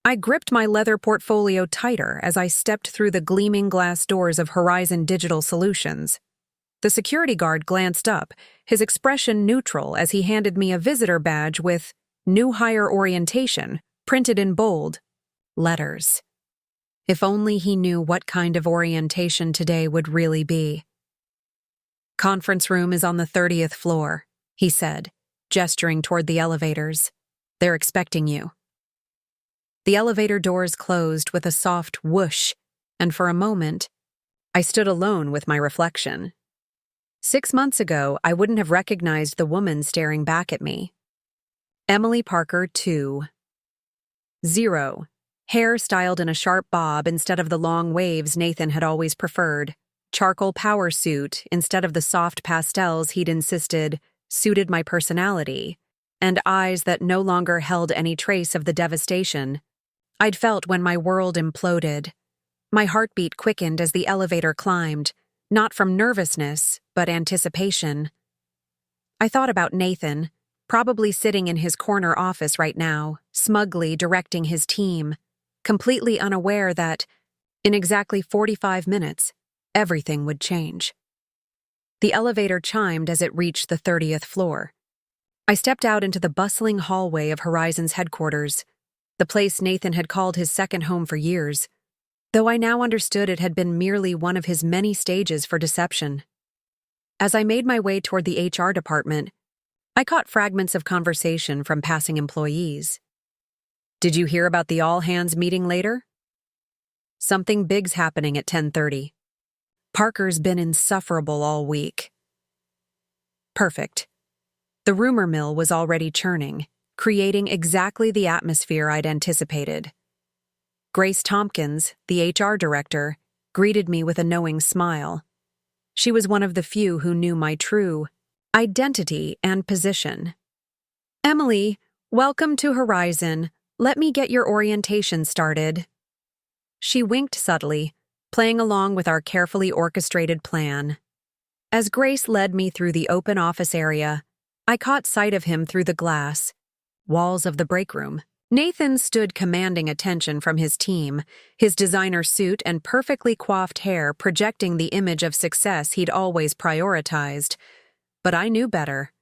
I gripped my leather portfolio tighter as I stepped through the gleaming glass doors of Horizon Digital Solutions. The security guard glanced up, his expression neutral as he handed me a visitor badge with "New Hire Orientation" printed in bold letters. If only he knew what kind of orientation today would really be. "Conference room is on the 30th floor," he said, gesturing toward the elevators. "They're expecting you." The elevator doors closed with a soft whoosh, and for a moment, I stood alone with my reflection. 6 months ago, I wouldn't have recognized the woman staring back at me. Emily Parker, 2. 0. Hair styled in a sharp bob instead of the long waves Nathan had always preferred. Charcoal power suit instead of the soft pastels he'd insisted suited my personality. And eyes that no longer held any trace of the devastation I'd felt when my world imploded. My heartbeat quickened as the elevator climbed, not from nervousness, but anticipation. I thought about Nathan, probably sitting in his corner office right now, smugly directing his team, completely unaware that, in exactly 45 minutes, everything would change. The elevator chimed as it reached the 30th floor. I stepped out into the bustling hallway of Horizon's headquarters, the place Nathan had called his second home for years, though I now understood it had been merely one of his many stages for deception. As I made my way toward the HR department, I caught fragments of conversation from passing employees. "Did you hear about the all-hands meeting later?" "Something big's happening at 10:30. Parker's been insufferable all week." Perfect. The rumor mill was already churning, creating exactly the atmosphere I'd anticipated. Grace Tompkins, the HR director, greeted me with a knowing smile. She was one of the few who knew my true identity and position. "Emily, welcome to Horizon. Let me get your orientation started." She winked subtly, playing along with our carefully orchestrated plan. As Grace led me through the open office area, I caught sight of him through the glass walls of the break room. Nathan stood commanding attention from his team, his designer suit and perfectly coiffed hair projecting the image of success he'd always prioritized. But I knew better.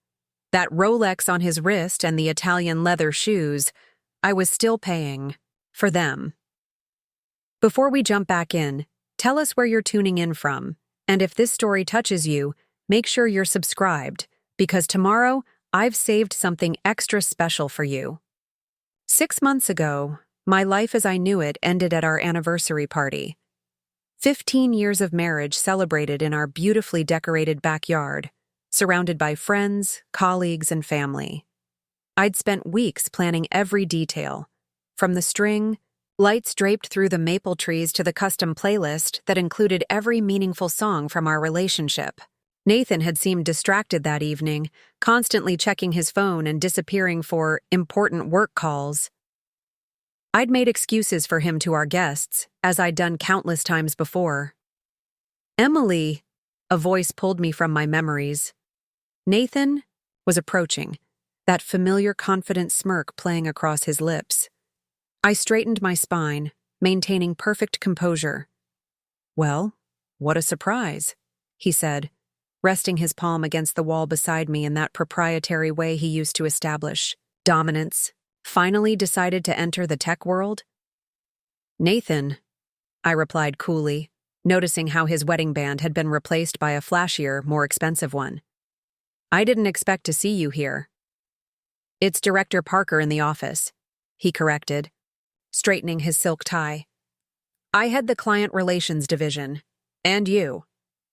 That Rolex on his wrist and the Italian leather shoes, I was still paying for them. Before we jump back in, tell us where you're tuning in from, and if this story touches you, make sure you're subscribed, because tomorrow I've saved something extra special for you. 6 months ago, my life as I knew it ended at our anniversary party. 15 years of marriage celebrated in our beautifully decorated backyard, surrounded by friends, colleagues, and family. I'd spent weeks planning every detail, from the string, lights draped through the maple trees to the custom playlist that included every meaningful song from our relationship. Nathan had seemed distracted that evening, constantly checking his phone and disappearing for important work calls. I'd made excuses for him to our guests, as I'd done countless times before. "Emily," a voice pulled me from my memories. Nathan was approaching, that familiar confident smirk playing across his lips. I straightened my spine, maintaining perfect composure. "Well, what a surprise," he said, resting his palm against the wall beside me in that proprietary way he used to establish dominance. "Finally decided to enter the tech world?" "Nathan," I replied coolly, noticing how his wedding band had been replaced by a flashier, more expensive one. "I didn't expect to see you here." "It's Director Parker in the office," he corrected, straightening his silk tie. "I head the client relations division. And you."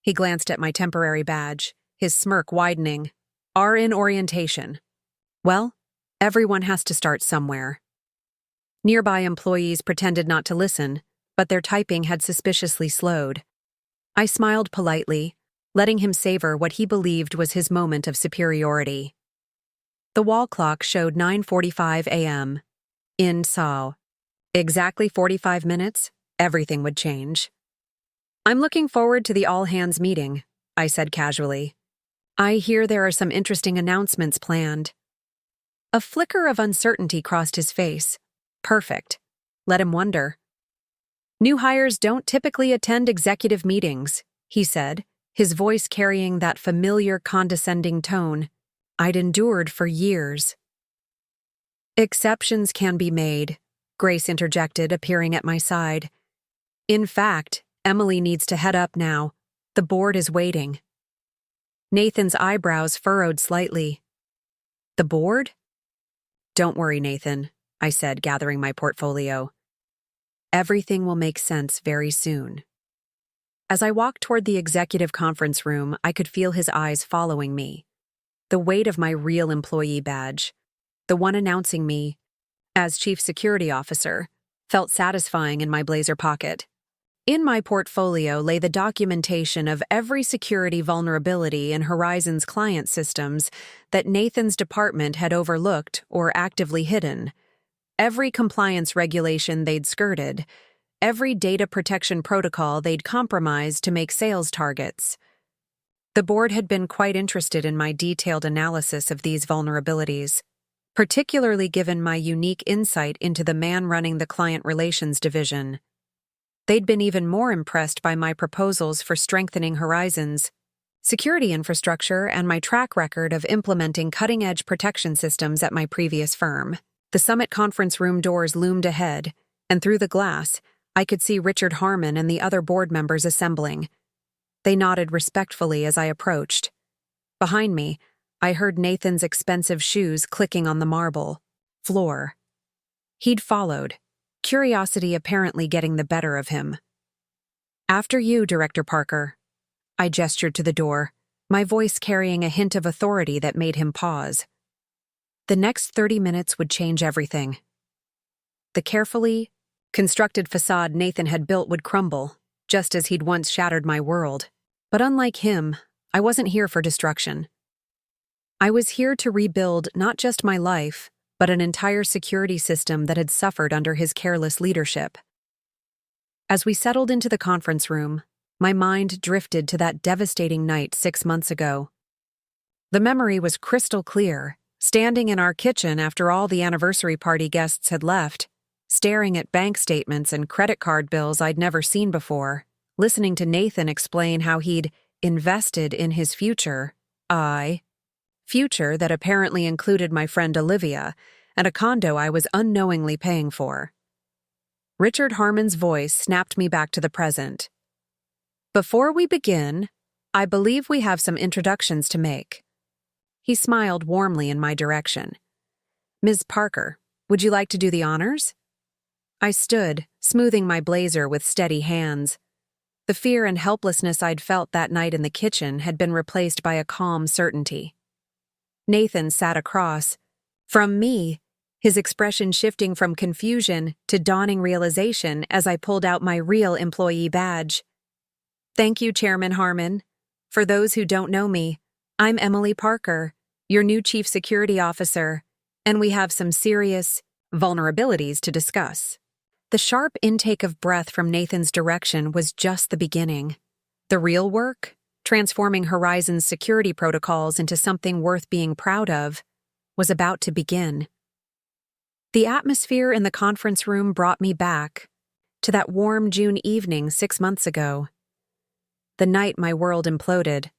He glanced at my temporary badge, his smirk widening. "Are in orientation." Well, everyone has to start somewhere. Nearby employees pretended not to listen, but their typing had suspiciously slowed. I smiled politely, letting him savor what he believed was his moment of superiority. The wall clock showed 9:45 a.m. In Sao. Exactly 45 minutes, everything would change. "I'm looking forward to the all-hands meeting," I said casually. "I hear there are some interesting announcements planned." A flicker of uncertainty crossed his face. Perfect. Let him wonder. New hires don't typically attend executive meetings, he said, his voice carrying that familiar condescending tone I'd endured for years. Exceptions can be made, Grace interjected, appearing at my side. In fact, Emily needs to head up now. The board is waiting. Nathan's eyebrows furrowed slightly. The board? Don't worry, Nathan, I said, gathering my portfolio. Everything will make sense very soon. As I walked toward the executive conference room, I could feel his eyes following me. The weight of my real employee badge, the one announcing me as Chief Security Officer, felt satisfying in my blazer pocket. In my portfolio lay the documentation of every security vulnerability in Horizon's client systems that Nathan's department had overlooked or actively hidden, every compliance regulation they'd skirted, every data protection protocol they'd compromised to make sales targets. The board had been quite interested in my detailed analysis of these vulnerabilities, particularly given my unique insight into the man running the client relations division. They'd been even more impressed by my proposals for strengthening Horizon's security infrastructure and my track record of implementing cutting-edge protection systems at my previous firm. The summit conference room doors loomed ahead, and through the glass, I could see Richard Harmon and the other board members assembling. They nodded respectfully as I approached. Behind me, I heard Nathan's expensive shoes clicking on the marble floor. He'd followed, curiosity apparently getting the better of him. After you, Director Parker. I gestured to the door, my voice carrying a hint of authority that made him pause. The next 30 minutes would change everything. The carefully constructed facade Nathan had built would crumble, just as he'd once shattered my world. But unlike him, I wasn't here for destruction. I was here to rebuild not just my life, but an entire security system that had suffered under his careless leadership. As we settled into the conference room, my mind drifted to that devastating night 6 months ago. The memory was crystal clear, standing in our kitchen after all the anniversary party guests had left, staring at bank statements and credit card bills I'd never seen before, listening to Nathan explain how he'd invested in his future, future that apparently included my friend Olivia, and a condo I was unknowingly paying for. Richard Harmon's voice snapped me back to the present. Before we begin, I believe we have some introductions to make. He smiled warmly in my direction. Ms. Parker, would you like to do the honors? I stood, smoothing my blazer with steady hands. The fear and helplessness I'd felt that night in the kitchen had been replaced by a calm certainty. Nathan sat across from me, his expression shifting from confusion to dawning realization as I pulled out my real employee badge. Thank you, Chairman Harmon. For those who don't know me, I'm Emily Parker, your new Chief Security Officer, and we have some serious vulnerabilities to discuss. The sharp intake of breath from Nathan's direction was just the beginning. The real work, transforming Horizon's security protocols into something worth being proud of, was about to begin. The atmosphere in the conference room brought me back to that warm June evening 6 months ago. The night my world imploded.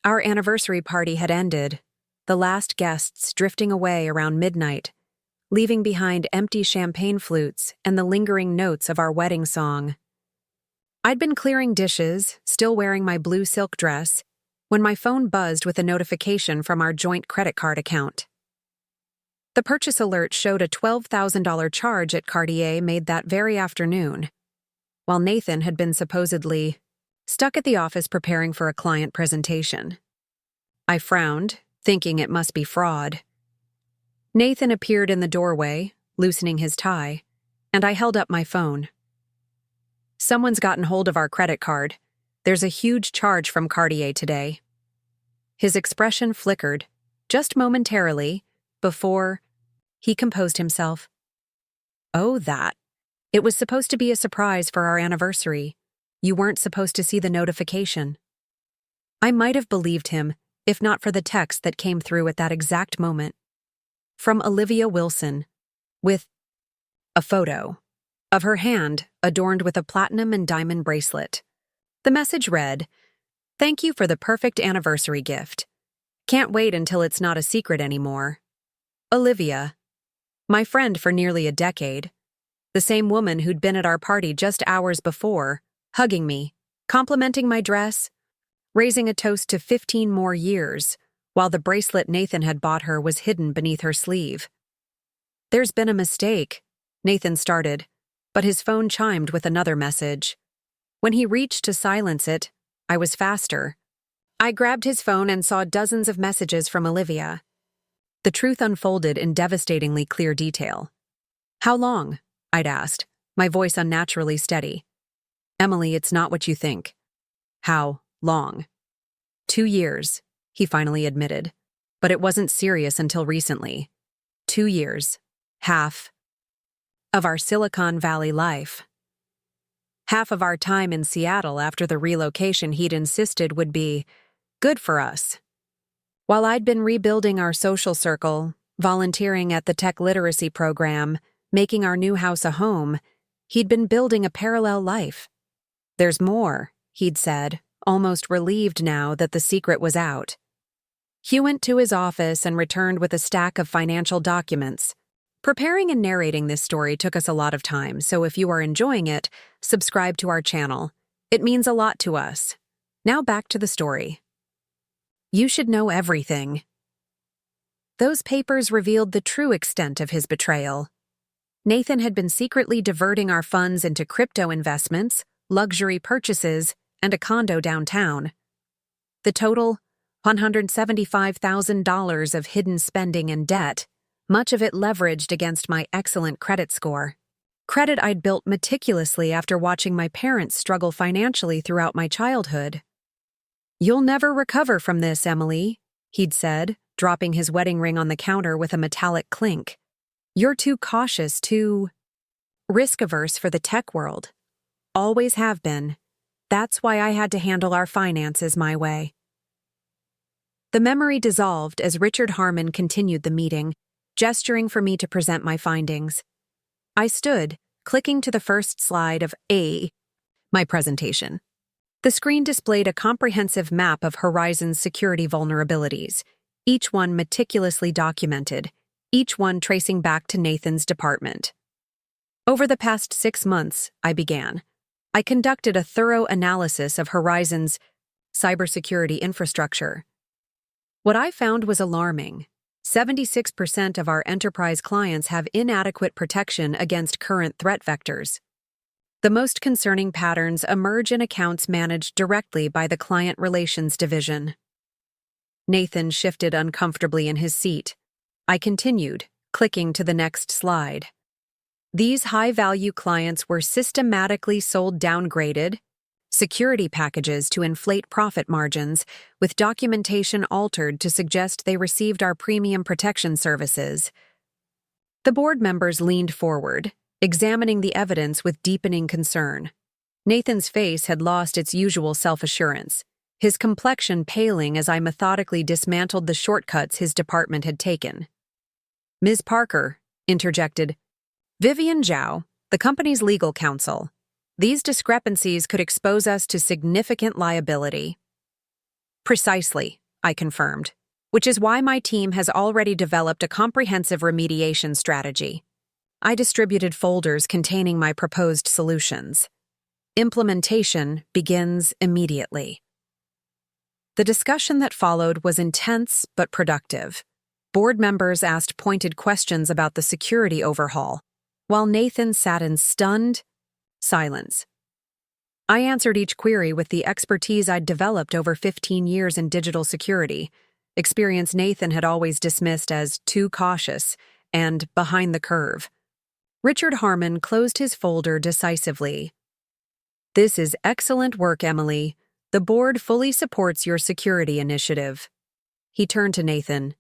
Our anniversary party had ended, the last guests drifting away around midnight, leaving behind empty champagne flutes and the lingering notes of our wedding song. I'd been clearing dishes, still wearing my blue silk dress, when my phone buzzed with a notification from our joint credit card account. The purchase alert showed a $12,000 charge at Cartier made that very afternoon, while Nathan had been supposedly stuck at the office preparing for a client presentation. I frowned, thinking it must be fraud. Nathan appeared in the doorway, loosening his tie, and I held up my phone. Someone's gotten hold of our credit card. There's a huge charge from Cartier today. His expression flickered, just momentarily, before he composed himself. Oh, that. It was supposed to be a surprise for our anniversary. You weren't supposed to see the notification. I might have believed him, if not for the text that came through at that exact moment. From Olivia Wilson, with a photo. of her hand adorned with a platinum and diamond bracelet. The message read, "Thank you for the perfect anniversary gift. Can't wait until it's not a secret anymore. Olivia, my friend for nearly a decade, the same woman who'd been at our party just hours before, hugging me, complimenting my dress, raising a toast to 15 more years, while the bracelet Nathan had bought her was hidden beneath her sleeve. There's been a mistake," Nathan started, but his phone chimed with another message. When he reached to silence it, I was faster. I grabbed his phone and saw dozens of messages from Olivia. The truth unfolded in devastatingly clear detail. "How long?" I'd asked, my voice unnaturally steady. "Emily, it's not what you think." "How long?" 2 years, he finally admitted. But it wasn't serious until recently. 2 years. Half of our Silicon Valley life. Half of our time in Seattle after the relocation he'd insisted would be good for us. While I'd been rebuilding our social circle, volunteering at the tech literacy program, making our new house a home, he'd been building a parallel life. "There's more," he'd said, almost relieved now that the secret was out. He went to his office and returned with a stack of financial documents. Preparing and narrating this story took us a lot of time, so if you are enjoying it, subscribe to our channel. It means a lot to us. Now back to the story. You should know everything. Those papers revealed the true extent of his betrayal. Nathan had been secretly diverting our funds into crypto investments, luxury purchases, and a condo downtown. The total, $175,000 of hidden spending and debt, much of it leveraged against my excellent credit score. Credit I'd built meticulously after watching my parents struggle financially throughout my childhood. "You'll never recover from this, Emily," he'd said, dropping his wedding ring on the counter with a metallic clink. "You're too cautious, too risk-averse for the tech world. Always have been. That's why I had to handle our finances my way." The memory dissolved as Richard Harmon continued the meeting, gesturing for me to present my findings. I stood, clicking to the first slide of my presentation. The screen displayed a comprehensive map of Horizon's security vulnerabilities, each one meticulously documented, each one tracing back to Nathan's department. Over the past 6 months, I began, I conducted a thorough analysis of Horizon's cybersecurity infrastructure. What I found was alarming. 76% of our enterprise clients have inadequate protection against current threat vectors. The most concerning patterns emerge in accounts managed directly by the Client Relations Division. Nathan shifted uncomfortably in his seat. I continued, clicking to the next slide. These high-value clients were systematically sold downgraded security packages to inflate profit margins, with documentation altered to suggest they received our premium protection services. The board members leaned forward, examining the evidence with deepening concern. Nathan's face had lost its usual self-assurance, his complexion paling as I methodically dismantled the shortcuts his department had taken. "Ms. Parker," interjected Vivian Zhao, the company's legal counsel. "These discrepancies could expose us to significant liability." "Precisely," I confirmed, "which is why my team has already developed a comprehensive remediation strategy." I distributed folders containing my proposed solutions. Implementation begins immediately. The discussion that followed was intense but productive. Board members asked pointed questions about the security overhaul, while Nathan sat in stunned silence. I answered each query with the expertise I'd developed over 15 years in digital security, experience Nathan had always dismissed as too cautious and behind the curve. Richard Harmon closed his folder decisively. "This is excellent work, Emily. The board fully supports your security initiative." He turned to Nathan.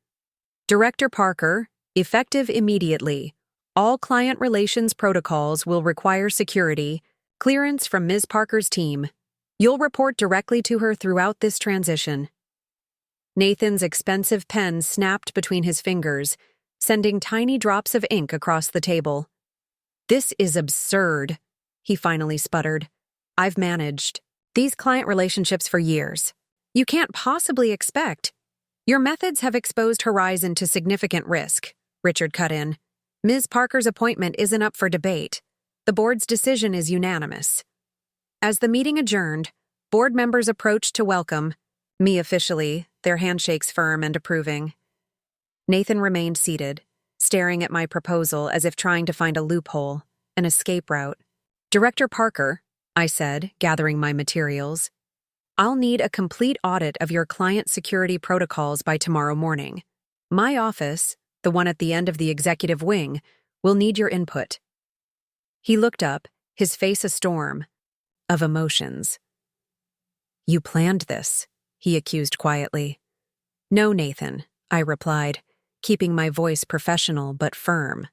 "Director Parker, effective immediately. All client relations protocols will require security clearance from Ms. Parker's team. You'll report directly to her throughout this transition." Nathan's expensive pen snapped between his fingers, sending tiny drops of ink across the table. "This is absurd," he finally sputtered. "I've managed these client relationships for years. You can't possibly expect—" "Your methods have exposed Horizon to significant risk," Richard cut in. "Ms. Parker's appointment isn't up for debate. The board's decision is unanimous." As the meeting adjourned, board members approached to welcome me officially, their handshakes firm and approving. Nathan remained seated, staring at my proposal as if trying to find a loophole, an escape route. "Director Parker," I said, gathering my materials, "I'll need a complete audit of your client security protocols by tomorrow morning. My office, the one at the end of the executive wing, will need your input." He looked up, his face a storm of emotions. "You planned this," he accused quietly. "No, Nathan," I replied, keeping my voice professional but firm.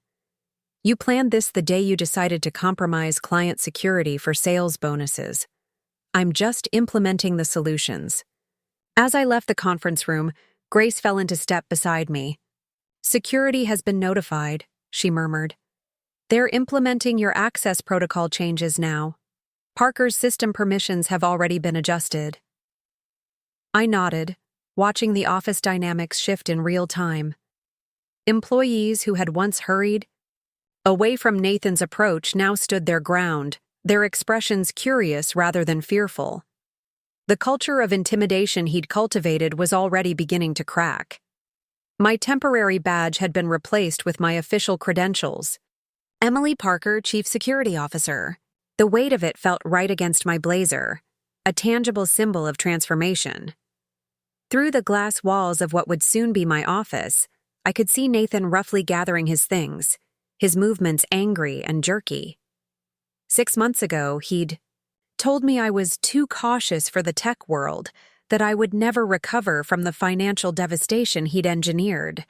"You planned this the day you decided to compromise client security for sales bonuses. I'm just implementing the solutions." As I left the conference room, Grace fell into step beside me. "Security has been notified," she murmured. "They're implementing your access protocol changes now. Parker's system permissions have already been adjusted." I nodded, watching the office dynamics shift in real time. Employees who had once hurried away from Nathan's approach now stood their ground, their expressions curious rather than fearful. The culture of intimidation he'd cultivated was already beginning to crack. My temporary badge had been replaced with my official credentials. Emily Parker, Chief Security Officer. The weight of it felt right against my blazer, a tangible symbol of transformation. Through the glass walls of what would soon be my office, I could see Nathan roughly gathering his things, his movements angry and jerky. 6 months ago, he'd told me I was too cautious for the tech world, that I would never recover from the financial devastation he'd engineered.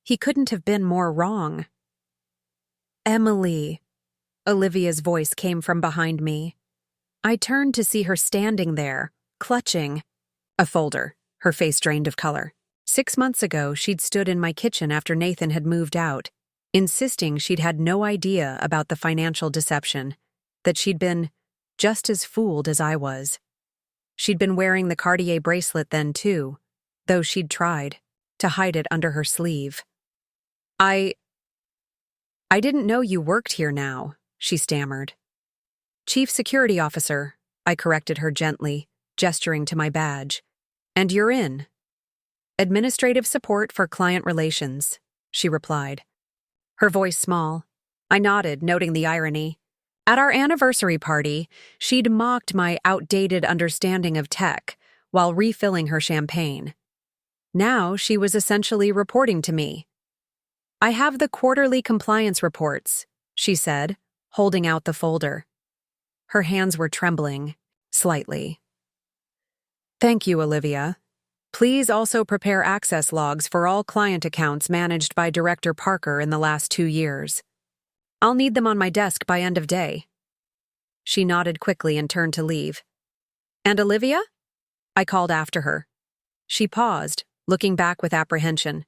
He couldn't have been more wrong. "Emily," Olivia's voice came from behind me. I turned to see her standing there, clutching a folder, her face drained of color. 6 months ago, she'd stood in my kitchen after Nathan had moved out, insisting she'd had no idea about the financial deception, that she'd been just as fooled as I was. She'd been wearing the Cartier bracelet then, too, though she'd tried to hide it under her sleeve. I didn't know you worked here now," she stammered. "Chief Security Officer," I corrected her gently, gesturing to my badge. "And you're in administrative support for client relations," she replied, her voice small. I nodded, noting the irony. At our anniversary party, she'd mocked my outdated understanding of tech while refilling her champagne. Now she was essentially reporting to me. "I have the quarterly compliance reports," she said, holding out the folder. Her hands were trembling, slightly. "Thank you, Olivia. Please also prepare access logs for all client accounts managed by Director Parker in the last 2 years. I'll need them on my desk by end of day." She nodded quickly and turned to leave. "And Olivia?" I called after her. She paused, looking back with apprehension.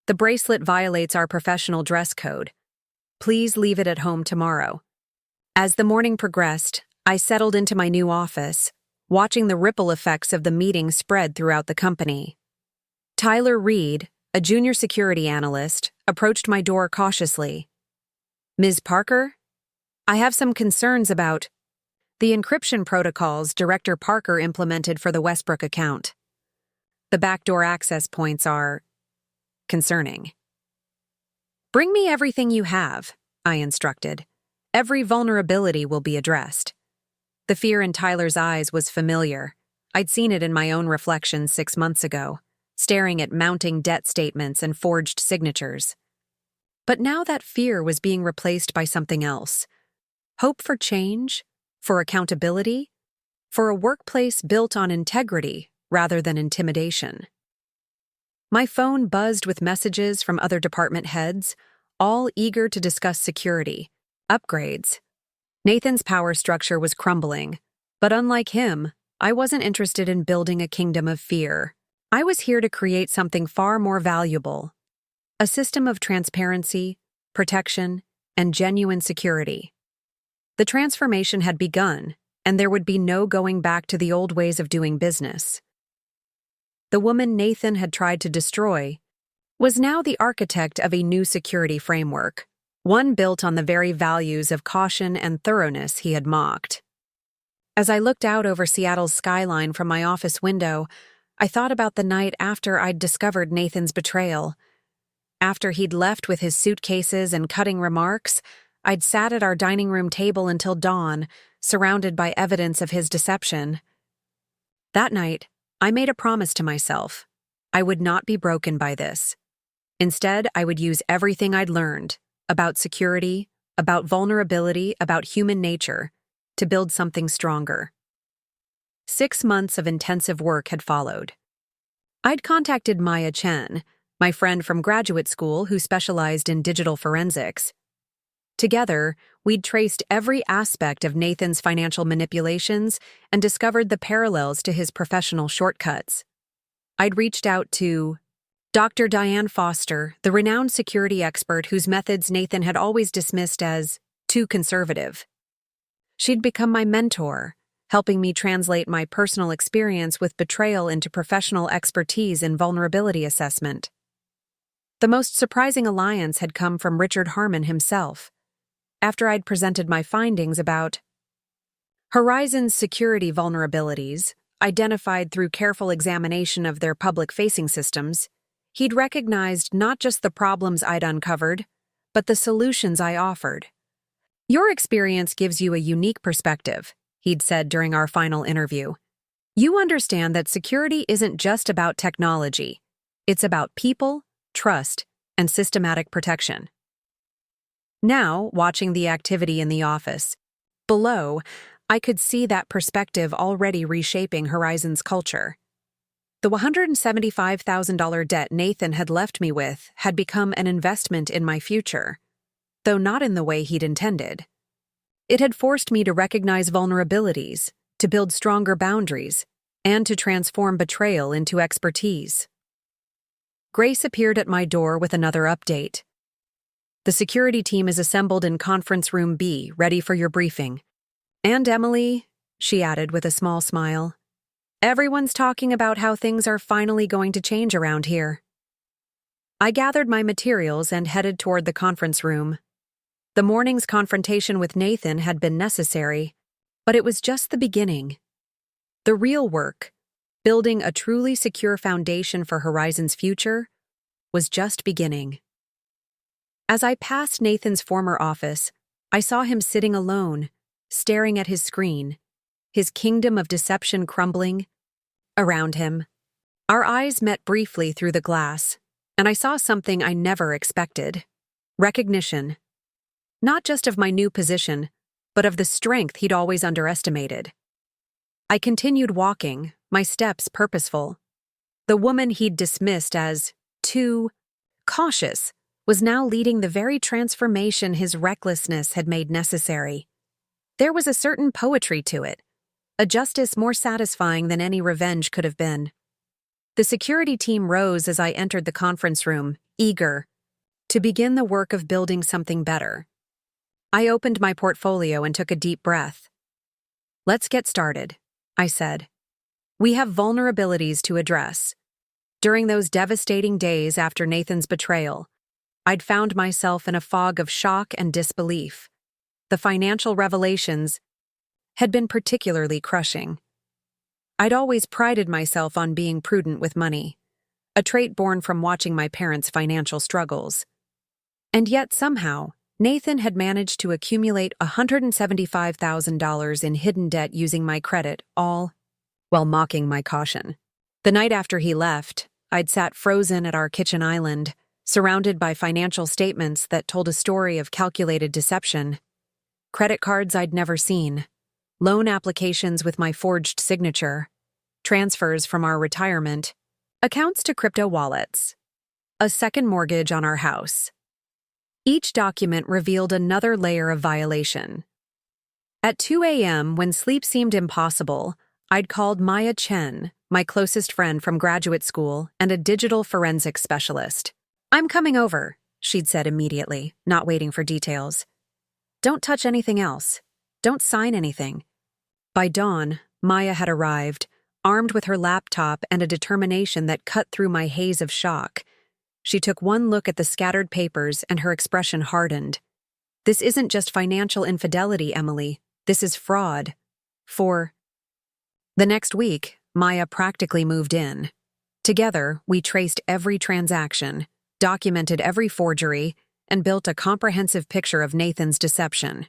"The bracelet violates our professional dress code. Please leave it at home tomorrow." As the morning progressed, I settled into my new office, watching the ripple effects of the meeting spread throughout the company. Tyler Reed, a junior security analyst, approached my door cautiously. "Ms. Parker? I have some concerns about the encryption protocols Director Parker implemented for the Westbrook account. The backdoor access points are concerning." "Bring me everything you have," I instructed. "Every vulnerability will be addressed." The fear in Tyler's eyes was familiar. I'd seen it in my own reflections 6 months ago, staring at mounting debt statements and forged signatures. But now that fear was being replaced by something else. Hope for change, for accountability, for a workplace built on integrity rather than intimidation. My phone buzzed with messages from other department heads, all eager to discuss security, upgrades. Nathan's power structure was crumbling, but unlike him, I wasn't interested in building a kingdom of fear. I was here to create something far more valuable. A system of transparency, protection, and genuine security. The transformation had begun, and there would be no going back to the old ways of doing business. The woman Nathan had tried to destroy was now the architect of a new security framework, one built on the very values of caution and thoroughness he had mocked. As I looked out over Seattle's skyline from my office window, I thought about the night after I'd discovered Nathan's betrayal. After he'd left with his suitcases and cutting remarks, I'd sat at our dining room table until dawn, surrounded by evidence of his deception. That night, I made a promise to myself. I would not be broken by this. Instead, I would use everything I'd learned about security, about vulnerability, about human nature, to build something stronger. 6 months of intensive work had followed. I'd contacted Maya Chen, my friend from graduate school who specialized in digital forensics. Together, we'd traced every aspect of Nathan's financial manipulations and discovered the parallels to his professional shortcuts. I'd reached out to Dr. Diane Foster, the renowned security expert whose methods Nathan had always dismissed as too conservative. She'd become my mentor, helping me translate my personal experience with betrayal into professional expertise in vulnerability assessment. The most surprising alliance had come from Richard Harmon himself. After I'd presented my findings about Horizon's security vulnerabilities, identified through careful examination of their public-facing systems, he'd recognized not just the problems I'd uncovered, but the solutions I offered. "Your experience gives you a unique perspective," he'd said during our final interview. "You understand that security isn't just about technology. It's about people, trust, and systematic protection." Now, watching the activity in the office, below, I could see that perspective already reshaping Horizon's culture. The $175,000 debt Nathan had left me with had become an investment in my future, though not in the way he'd intended. It had forced me to recognize vulnerabilities, to build stronger boundaries, and to transform betrayal into expertise. Grace appeared at my door with another update. "The security team is assembled in Conference Room B, ready for your briefing. And Emily," she added with a small smile, "everyone's talking about how things are finally going to change around here." I gathered my materials and headed toward the conference room. The morning's confrontation with Nathan had been necessary, but it was just the beginning. The real work, building a truly secure foundation for Horizon's future, was just beginning. As I passed Nathan's former office, I saw him sitting alone, staring at his screen, his kingdom of deception crumbling around him. Our eyes met briefly through the glass, and I saw something I never expected: recognition. Not just of my new position, but of the strength he'd always underestimated. I continued walking, my steps purposeful. The woman he'd dismissed as too cautious was now leading the very transformation his recklessness had made necessary. There was a certain poetry to it, a justice more satisfying than any revenge could have been. The security team rose as I entered the conference room, eager to begin the work of building something better. I opened my portfolio and took a deep breath. "Let's get started," I said. "We have vulnerabilities to address." During those devastating days after Nathan's betrayal, I'd found myself in a fog of shock and disbelief. The financial revelations had been particularly crushing. I'd always prided myself on being prudent with money, a trait born from watching my parents' financial struggles. And yet somehow, Nathan had managed to accumulate $175,000 in hidden debt using my credit, all while mocking my caution. The night after he left, I'd sat frozen at our kitchen island, surrounded by financial statements that told a story of calculated deception. Credit cards I'd never seen, loan applications with my forged signature, transfers from our retirement, accounts to crypto wallets, a second mortgage on our house. Each document revealed another layer of violation. At 2 a.m., when sleep seemed impossible, I'd called Maya Chen, my closest friend from graduate school and a digital forensics specialist. "I'm coming over," she'd said immediately, not waiting for details. Don't touch anything else. Don't sign anything. By dawn, Maya had arrived, armed with her laptop and a determination that cut through my haze of shock. She took one look at the scattered papers and her expression hardened. This isn't just financial infidelity, Emily. This is fraud. The next week, Maya practically moved in. Together, we traced every transaction, documented every forgery, and built a comprehensive picture of Nathan's deception.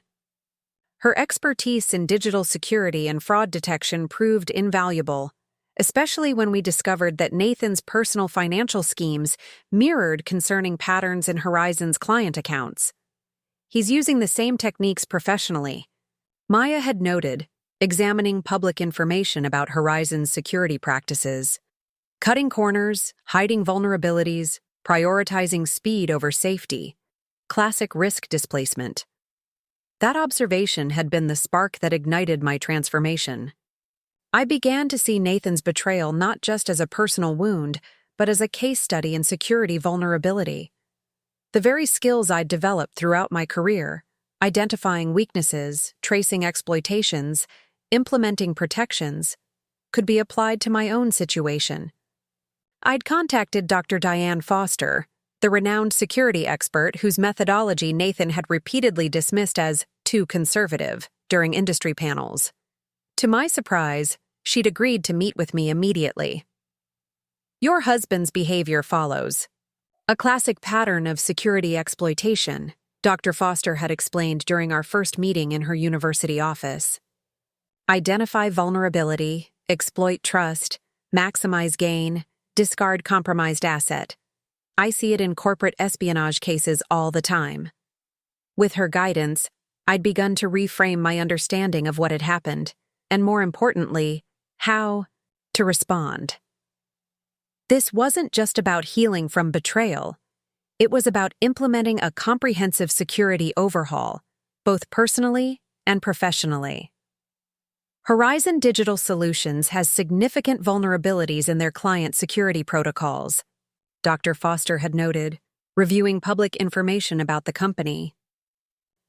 Her expertise in digital security and fraud detection proved invaluable, especially when we discovered that Nathan's personal financial schemes mirrored concerning patterns in Horizon's client accounts. He's using the same techniques professionally. Maya had noted, examining public information about Horizon's security practices, cutting corners, hiding vulnerabilities, prioritizing speed over safety, classic risk displacement. That observation had been the spark that ignited my transformation. I began to see Nathan's betrayal not just as a personal wound, but as a case study in security vulnerability. The very skills I'd developed throughout my career, identifying weaknesses, tracing exploitations, implementing protections, could be applied to my own situation. I'd contacted Dr. Diane Foster, the renowned security expert whose methodology Nathan had repeatedly dismissed as too conservative during industry panels. To my surprise, she'd agreed to meet with me immediately. Your husband's behavior follows a classic pattern of security exploitation, Dr. Foster had explained during our first meeting in her university office. Identify vulnerability, exploit trust, maximize gain, discard compromised asset. I see it in corporate espionage cases all the time. With her guidance, I'd begun to reframe my understanding of what had happened, and more importantly, how to respond. This wasn't just about healing from betrayal. It was about implementing a comprehensive security overhaul, both personally and professionally. Horizon Digital Solutions has significant vulnerabilities in their client security protocols, Dr. Foster had noted, reviewing public information about the company.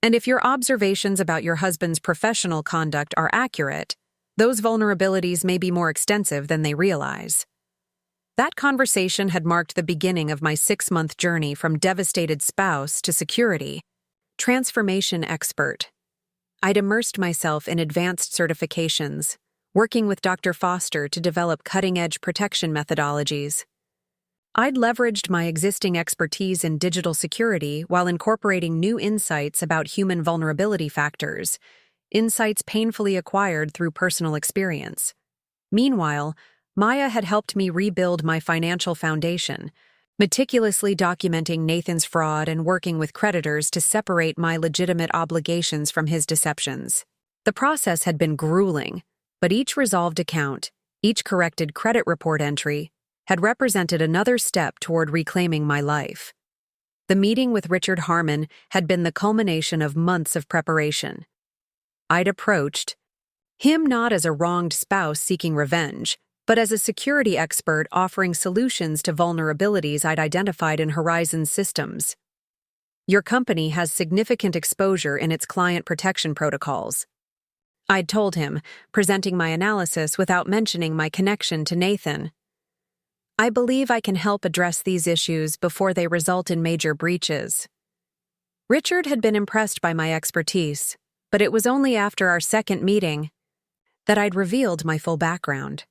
And if your observations about your husband's professional conduct are accurate, those vulnerabilities may be more extensive than they realize. That conversation had marked the beginning of my 6-month journey from devastated spouse to security transformation expert. I'd immersed myself in advanced certifications, working with Dr. Foster to develop cutting-edge protection methodologies. I'd leveraged my existing expertise in digital security while incorporating new insights about human vulnerability factors, insights painfully acquired through personal experience. Meanwhile, Maya had helped me rebuild my financial foundation, meticulously documenting Nathan's fraud and working with creditors to separate my legitimate obligations from his deceptions. The process had been grueling, but each resolved account, each corrected credit report entry, had represented another step toward reclaiming my life. The meeting with Richard Harmon had been the culmination of months of preparation. I'd approached him not as a wronged spouse seeking revenge, but as a security expert offering solutions to vulnerabilities I'd identified in Horizon's systems. Your company has significant exposure in its client protection protocols. I'd told him, presenting my analysis without mentioning my connection to Nathan. I believe I can help address these issues before they result in major breaches. Richard had been impressed by my expertise, but it was only after our second meeting that I'd revealed my full background.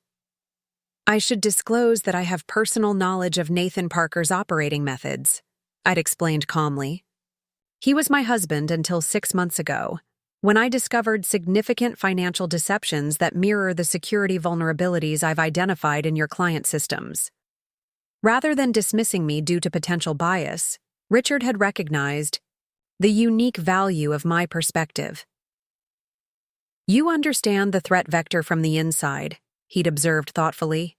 I should disclose that I have personal knowledge of Nathan Parker's operating methods, I'd explained calmly. He was my husband until 6 months ago, when I discovered significant financial deceptions that mirror the security vulnerabilities I've identified in your client systems. Rather than dismissing me due to potential bias, Richard had recognized the unique value of my perspective. You understand the threat vector from the inside, he'd observed thoughtfully.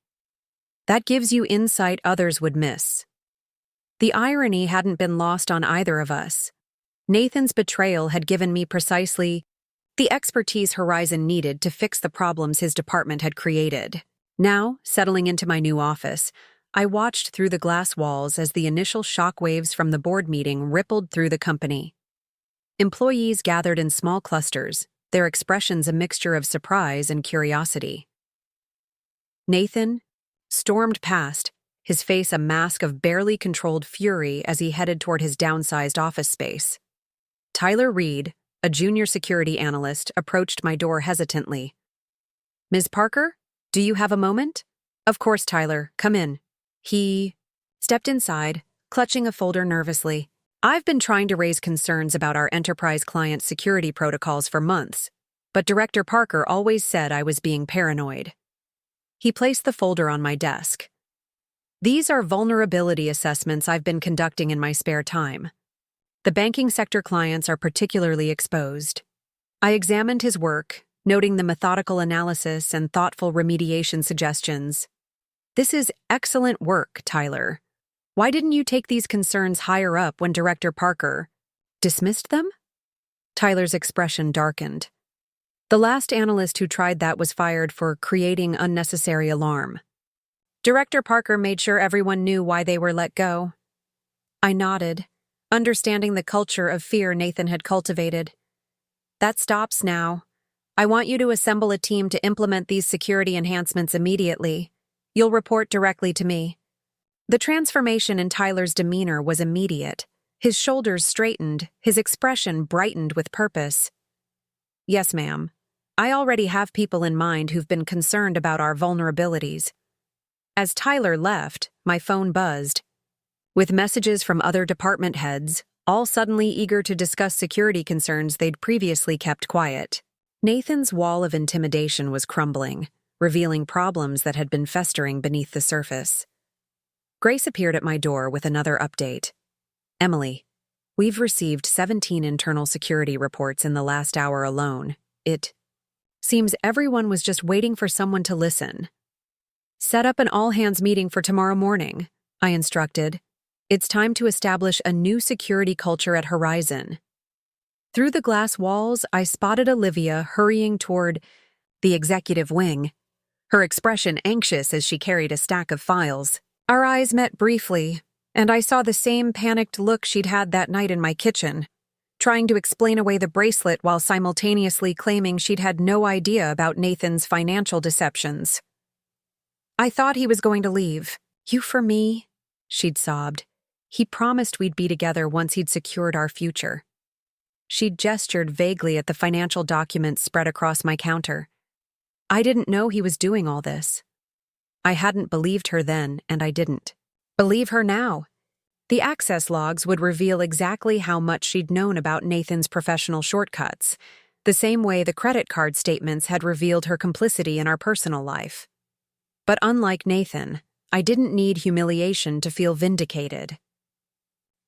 That gives you insight others would miss. The irony hadn't been lost on either of us. Nathan's betrayal had given me precisely the expertise Horizon needed to fix the problems his department had created. Now, settling into my new office, I watched through the glass walls as the initial shockwaves from the board meeting rippled through the company. Employees gathered in small clusters, their expressions a mixture of surprise and curiosity. Nathan stormed past, his face a mask of barely controlled fury as he headed toward his downsized office space. Tyler Reed, a junior security analyst, approached my door hesitantly. "Ms. Parker, do you have a moment?" "Of course, Tyler, come in." He stepped inside, clutching a folder nervously. "I've been trying to raise concerns about our enterprise client security protocols for months, but Director Parker always said I was being paranoid." He placed the folder on my desk. "These are vulnerability assessments I've been conducting in my spare time. The banking sector clients are particularly exposed." I examined his work, noting the methodical analysis and thoughtful remediation suggestions. "This is excellent work, Tyler. Why didn't you take these concerns higher up when Director Parker dismissed them?" Tyler's expression darkened. "The last analyst who tried that was fired for creating unnecessary alarm. Director Parker made sure everyone knew why they were let go." I nodded, understanding the culture of fear Nathan had cultivated. "That stops now. I want you to assemble a team to implement these security enhancements immediately. You'll report directly to me." The transformation in Tyler's demeanor was immediate. His shoulders straightened, his expression brightened with purpose. "Yes, ma'am. I already have people in mind who've been concerned about our vulnerabilities." As Tyler left, my phone buzzed, with messages from other department heads, all suddenly eager to discuss security concerns they'd previously kept quiet. Nathan's wall of intimidation was crumbling, revealing problems that had been festering beneath the surface. Grace appeared at my door with another update. "Emily, we've received 17 internal security reports in the last hour alone. It seems everyone was just waiting for someone to listen." "Set up an all-hands meeting for tomorrow morning," I instructed. "It's time to establish a new security culture at Horizon." Through the glass walls, I spotted Olivia hurrying toward the executive wing, her expression anxious as she carried a stack of files. Our eyes met briefly, and I saw the same panicked look she'd had that night in my kitchen, trying to explain away the bracelet while simultaneously claiming she'd had no idea about Nathan's financial deceptions. "I thought he was going to leave. You for me?" she'd sobbed. "He promised we'd be together once he'd secured our future." She'd gestured vaguely at the financial documents spread across my counter. I didn't know he was doing all this. I hadn't believed her then, and I didn't believe her now. The access logs would reveal exactly how much she'd known about Nathan's professional shortcuts, the same way the credit card statements had revealed her complicity in our personal life. But unlike Nathan, I didn't need humiliation to feel vindicated.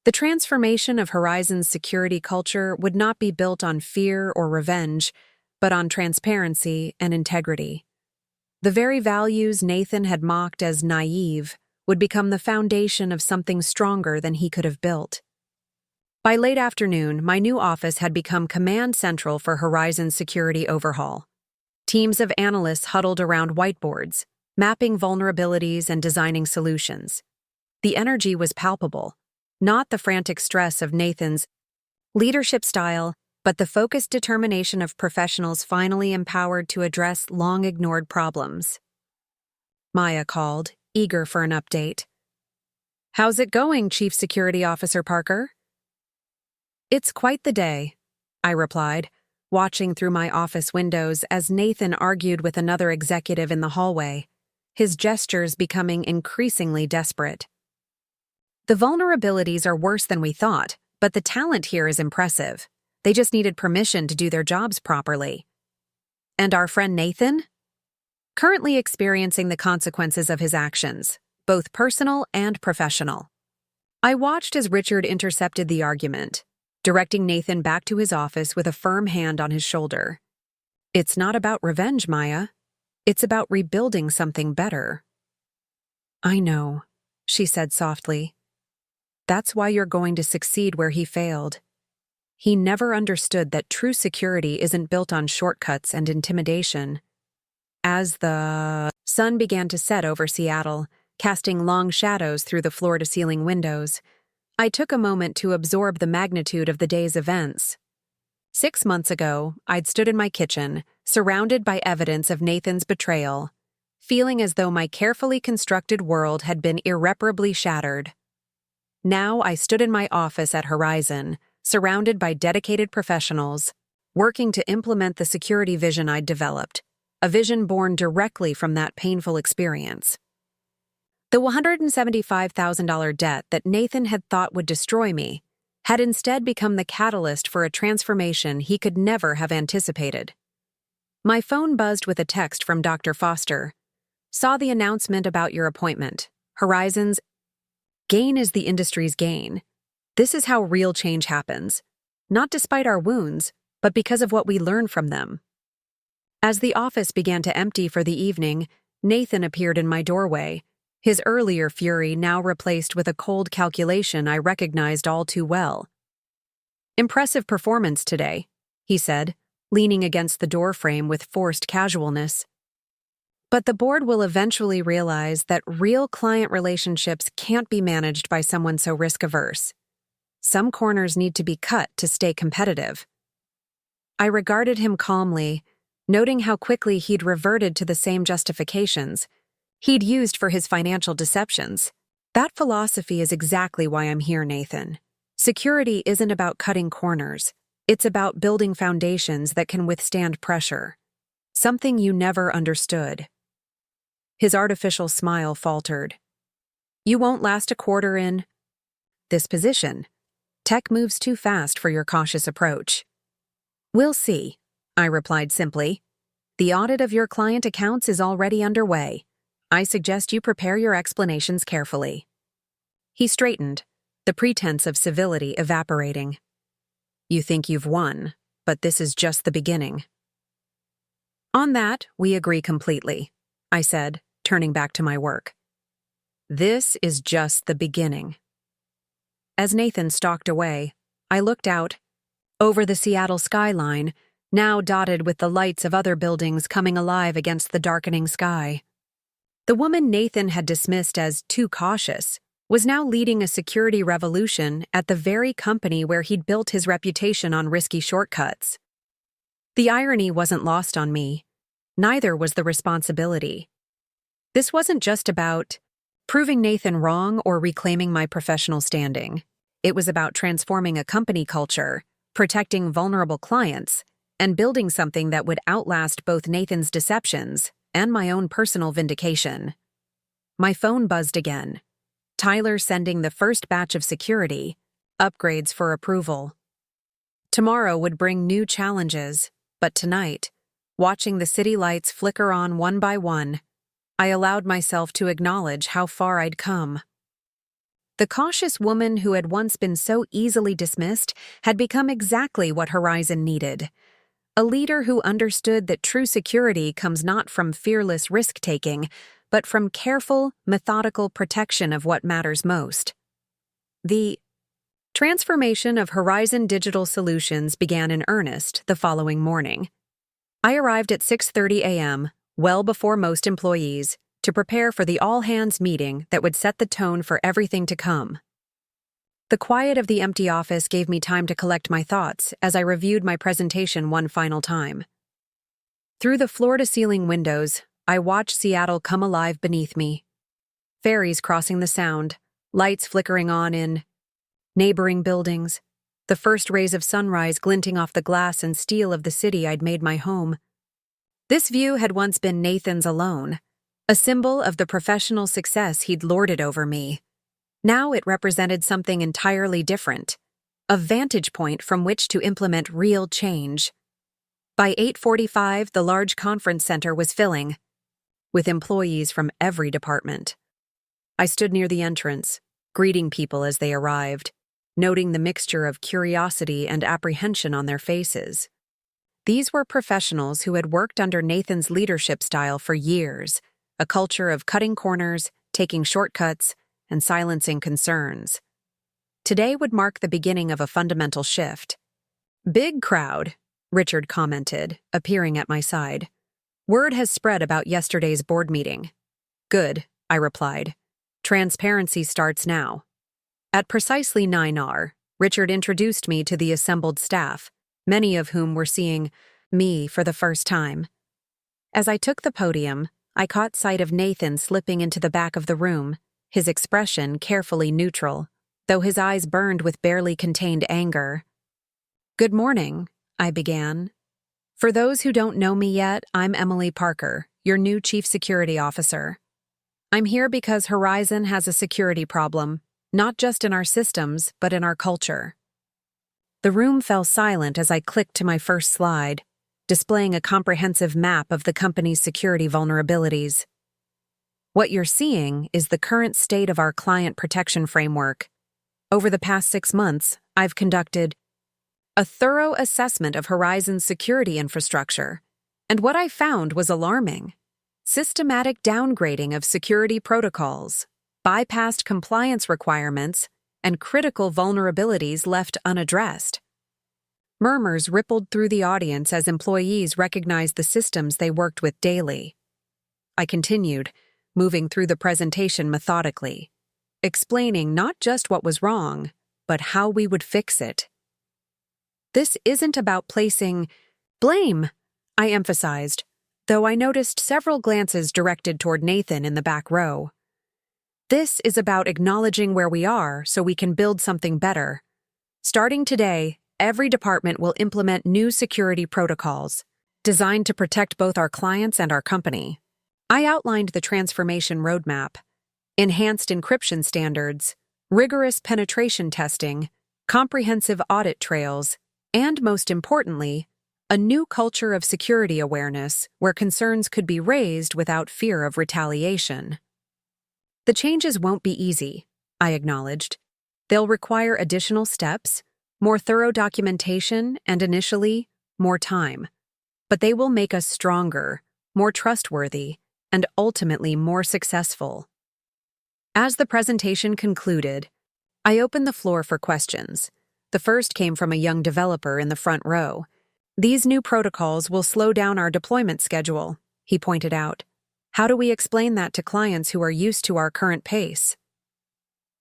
The transformation of Horizon's security culture would not be built on fear or revenge, but on transparency and integrity. The very values Nathan had mocked as naive would become the foundation of something stronger than he could have built. By late afternoon, my new office had become command central for Horizon's security overhaul. Teams of analysts huddled around whiteboards, mapping vulnerabilities and designing solutions. The energy was palpable, not the frantic stress of Nathan's leadership style, but the focused determination of professionals finally empowered to address long-ignored problems. Maya called, eager for an update. "How's it going, Chief Security Officer Parker?" "It's quite the day," I replied, watching through my office windows as Nathan argued with another executive in the hallway, his gestures becoming increasingly desperate. "The vulnerabilities are worse than we thought, but the talent here is impressive. They just needed permission to do their jobs properly." "And our friend Nathan?" "Currently experiencing the consequences of his actions, both personal and professional." I watched as Richard intercepted the argument, directing Nathan back to his office with a firm hand on his shoulder. "It's not about revenge, Maya. It's about rebuilding something better." "I know," she said softly. "That's why you're going to succeed where he failed." He never understood that true security isn't built on shortcuts and intimidation. As the sun began to set over Seattle, casting long shadows through the floor-to-ceiling windows. I took a moment to absorb the magnitude of the day's events. 6 months ago, I'd stood in my kitchen, surrounded by evidence of Nathan's betrayal, feeling as though my carefully constructed world had been irreparably shattered. Now I stood in my office at Horizon, surrounded by dedicated professionals, working to implement the security vision I'd developed, a vision born directly from that painful experience. The $175,000 debt that Nathan had thought would destroy me had instead become the catalyst for a transformation he could never have anticipated. My phone buzzed with a text from Dr. Foster. Saw the announcement about your appointment. Horizon's gain is the industry's gain. This is how real change happens. Not despite our wounds, but because of what we learn from them. As the office began to empty for the evening, Nathan appeared in my doorway, his earlier fury now replaced with a cold calculation I recognized all too well. "Impressive performance today," he said, leaning against the doorframe with forced casualness. "But the board will eventually realize that real client relationships can't be managed by someone so risk-averse. Some corners need to be cut to stay competitive." I regarded him calmly, noting how quickly he'd reverted to the same justifications he'd used for his financial deceptions. "That philosophy is exactly why I'm here, Nathan. Security isn't about cutting corners. It's about building foundations that can withstand pressure. Something you never understood." His artificial smile faltered. "You won't last a quarter in this position. Tech moves too fast for your cautious approach." "We'll see," I replied simply. "The audit of your client accounts is already underway. I suggest you prepare your explanations carefully." He straightened, the pretense of civility evaporating. "You think you've won, but this is just the beginning." "On that, we agree completely," I said, turning back to my work. "This is just the beginning." As Nathan stalked away, I looked out, over the Seattle skyline, now dotted with the lights of other buildings coming alive against the darkening sky. The woman Nathan had dismissed as too cautious was now leading a security revolution at the very company where he'd built his reputation on risky shortcuts. The irony wasn't lost on me. Neither was the responsibility. This wasn't just about proving Nathan wrong or reclaiming my professional standing. It was about transforming a company culture, protecting vulnerable clients, and building something that would outlast both Nathan's deceptions and my own personal vindication. My phone buzzed again. Tyler sending the first batch of security upgrades for approval. Tomorrow would bring new challenges, but tonight, watching the city lights flicker on one by one, I allowed myself to acknowledge how far I'd come. The cautious woman who had once been so easily dismissed had become exactly what Horizon needed. A leader who understood that true security comes not from fearless risk-taking, but from careful, methodical protection of what matters most. The transformation of Horizon Digital Solutions began in earnest the following morning. I arrived at 6:30 a.m., well before most employees, to prepare for the all-hands meeting that would set the tone for everything to come. The quiet of the empty office gave me time to collect my thoughts as I reviewed my presentation one final time. Through the floor-to-ceiling windows, I watched Seattle come alive beneath me. Ferries crossing the Sound, lights flickering on in neighboring buildings, the first rays of sunrise glinting off the glass and steel of the city I'd made my home. This view had once been Nathan's alone, a symbol of the professional success he'd lorded over me. Now it represented something entirely different, a vantage point from which to implement real change. By 8:45, the large conference center was filling, with employees from every department. I stood near the entrance, greeting people as they arrived, noting the mixture of curiosity and apprehension on their faces. These were professionals who had worked under Nathan's leadership style for years, a culture of cutting corners, taking shortcuts, and silencing concerns. Today would mark the beginning of a fundamental shift. "Big crowd," Richard commented, appearing at my side. "Word has spread about yesterday's board meeting." "Good," I replied, Transparency starts now. At precisely 9 hours, Richard introduced me to the assembled staff, many of whom were seeing me for the first time. As I took the podium, I caught sight of Nathan slipping into the back of the room, his expression carefully neutral, though his eyes burned with barely contained anger. "Good morning," I began. "For those who don't know me yet, I'm Emily Parker, your new Chief Security Officer. I'm here because Horizon has a security problem, not just in our systems, but in our culture." The room fell silent as I clicked to my first slide, displaying a comprehensive map of the company's security vulnerabilities. What you're seeing is the current state of our client protection framework. Over the past 6 months, I've conducted a thorough assessment of Horizon's security infrastructure, and what I found was alarming. Systematic downgrading of security protocols, bypassed compliance requirements, and critical vulnerabilities left unaddressed. Murmurs rippled through the audience as employees recognized the systems they worked with daily. I continued, moving through the presentation methodically, explaining not just what was wrong, but how we would fix it. "This isn't about placing blame," I emphasized, though I noticed several glances directed toward Nathan in the back row. "This is about acknowledging where we are so we can build something better. Starting today, every department will implement new security protocols, designed to protect both our clients and our company." I outlined the transformation roadmap: enhanced encryption standards, rigorous penetration testing, comprehensive audit trails, and most importantly, a new culture of security awareness where concerns could be raised without fear of retaliation. "The changes won't be easy," I acknowledged. "They'll require additional steps, more thorough documentation, and initially, more time. But they will make us stronger, more trustworthy, and ultimately more successful." As the presentation concluded, I opened the floor for questions. The first came from a young developer in the front row. "These new protocols will slow down our deployment schedule," he pointed out. "How do we explain that to clients who are used to our current pace?"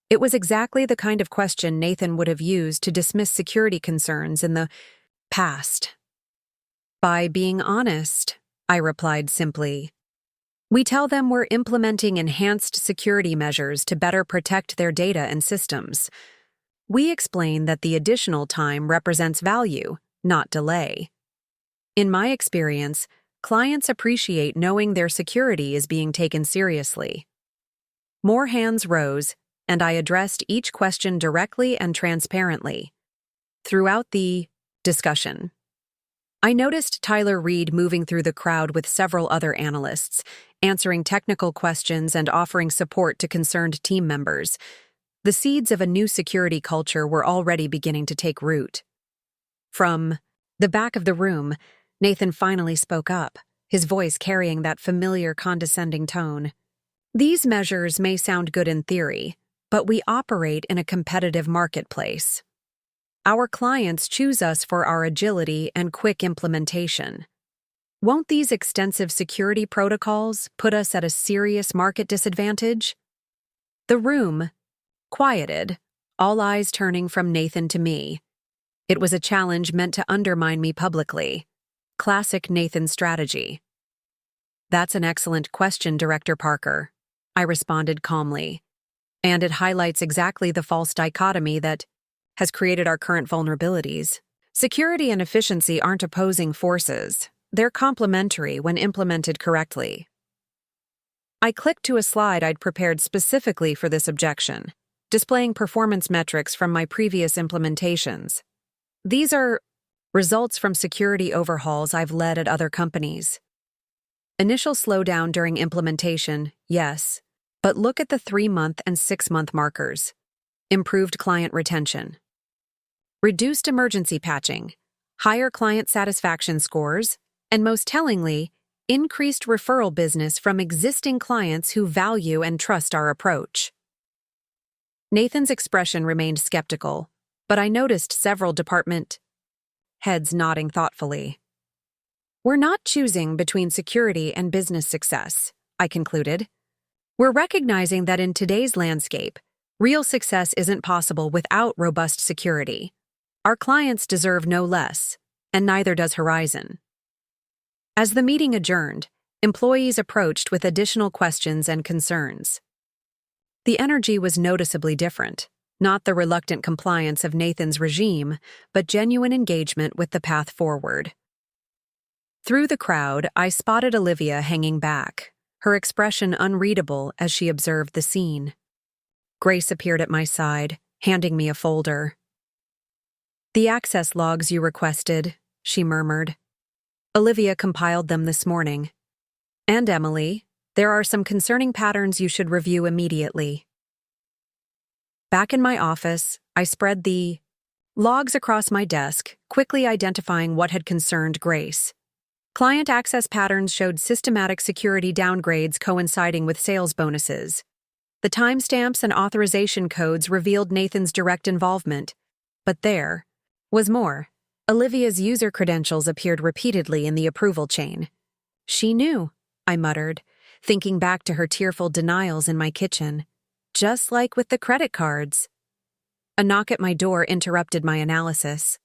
It was exactly the kind of question Nathan would have used to dismiss security concerns in the past. "By being honest," I replied simply. "We tell them we're implementing enhanced security measures to better protect their data and systems. We explain that the additional time represents value, not delay. In my experience, clients appreciate knowing their security is being taken seriously." More hands rose, and I addressed each question directly and transparently. Throughout the discussion, I noticed Tyler Reed moving through the crowd with several other analysts, answering technical questions and offering support to concerned team members. The seeds of a new security culture were already beginning to take root. From the back of the room, Nathan finally spoke up, his voice carrying that familiar condescending tone. "These measures may sound good in theory, but we operate in a competitive marketplace. Our clients choose us for our agility and quick implementation. Won't these extensive security protocols put us at a serious market disadvantage?" The room quieted, all eyes turning from Nathan to me. It was a challenge meant to undermine me publicly. Classic Nathan strategy. "That's an excellent question, Director Parker," I responded calmly. "And it highlights exactly the false dichotomy that has created our current vulnerabilities. Security and efficiency aren't opposing forces. They're complementary when implemented correctly." I clicked to a slide I'd prepared specifically for this objection, displaying performance metrics from my previous implementations. These are results from security overhauls I've led at other companies. Initial slowdown during implementation, yes, but look at the 3-month and 6-month markers. Improved client retention. Reduced emergency patching, higher client satisfaction scores, and most tellingly, increased referral business from existing clients who value and trust our approach. Nathan's expression remained skeptical, but I noticed several department heads nodding thoughtfully. "We're not choosing between security and business success," I concluded. We're recognizing that in today's landscape, real success isn't possible without robust security. Our clients deserve no less, and neither does Horizon. As the meeting adjourned, employees approached with additional questions and concerns. The energy was noticeably different, not the reluctant compliance of Nathan's regime, but genuine engagement with the path forward. Through the crowd, I spotted Olivia hanging back, her expression unreadable as she observed the scene. Grace appeared at my side, handing me a folder. "The access logs you requested," she murmured. "Olivia compiled them this morning. And Emily, there are some concerning patterns you should review immediately." Back in my office, I spread the logs across my desk, quickly identifying what had concerned Grace. Client access patterns showed systematic security downgrades coinciding with sales bonuses. The timestamps and authorization codes revealed Nathan's direct involvement. But there was more. Olivia's user credentials appeared repeatedly in the approval chain. "She knew," I muttered, thinking back to her tearful denials in my kitchen. "Just like with the credit cards." A knock at my door interrupted my analysis.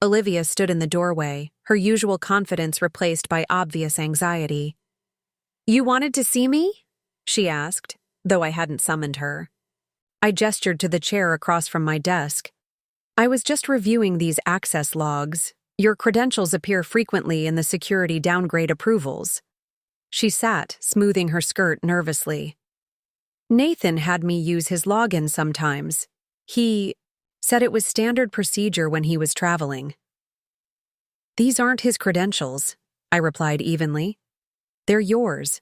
Olivia stood in the doorway, her usual confidence replaced by obvious anxiety. "You wanted to see me?" she asked, though I hadn't summoned her. I gestured to the chair across from my desk. "I was just reviewing these access logs. Your credentials appear frequently in the security downgrade approvals." She sat, smoothing her skirt nervously. "Nathan had me use his login sometimes. He said it was standard procedure when he was traveling." "These aren't his credentials," I replied evenly. "They're yours,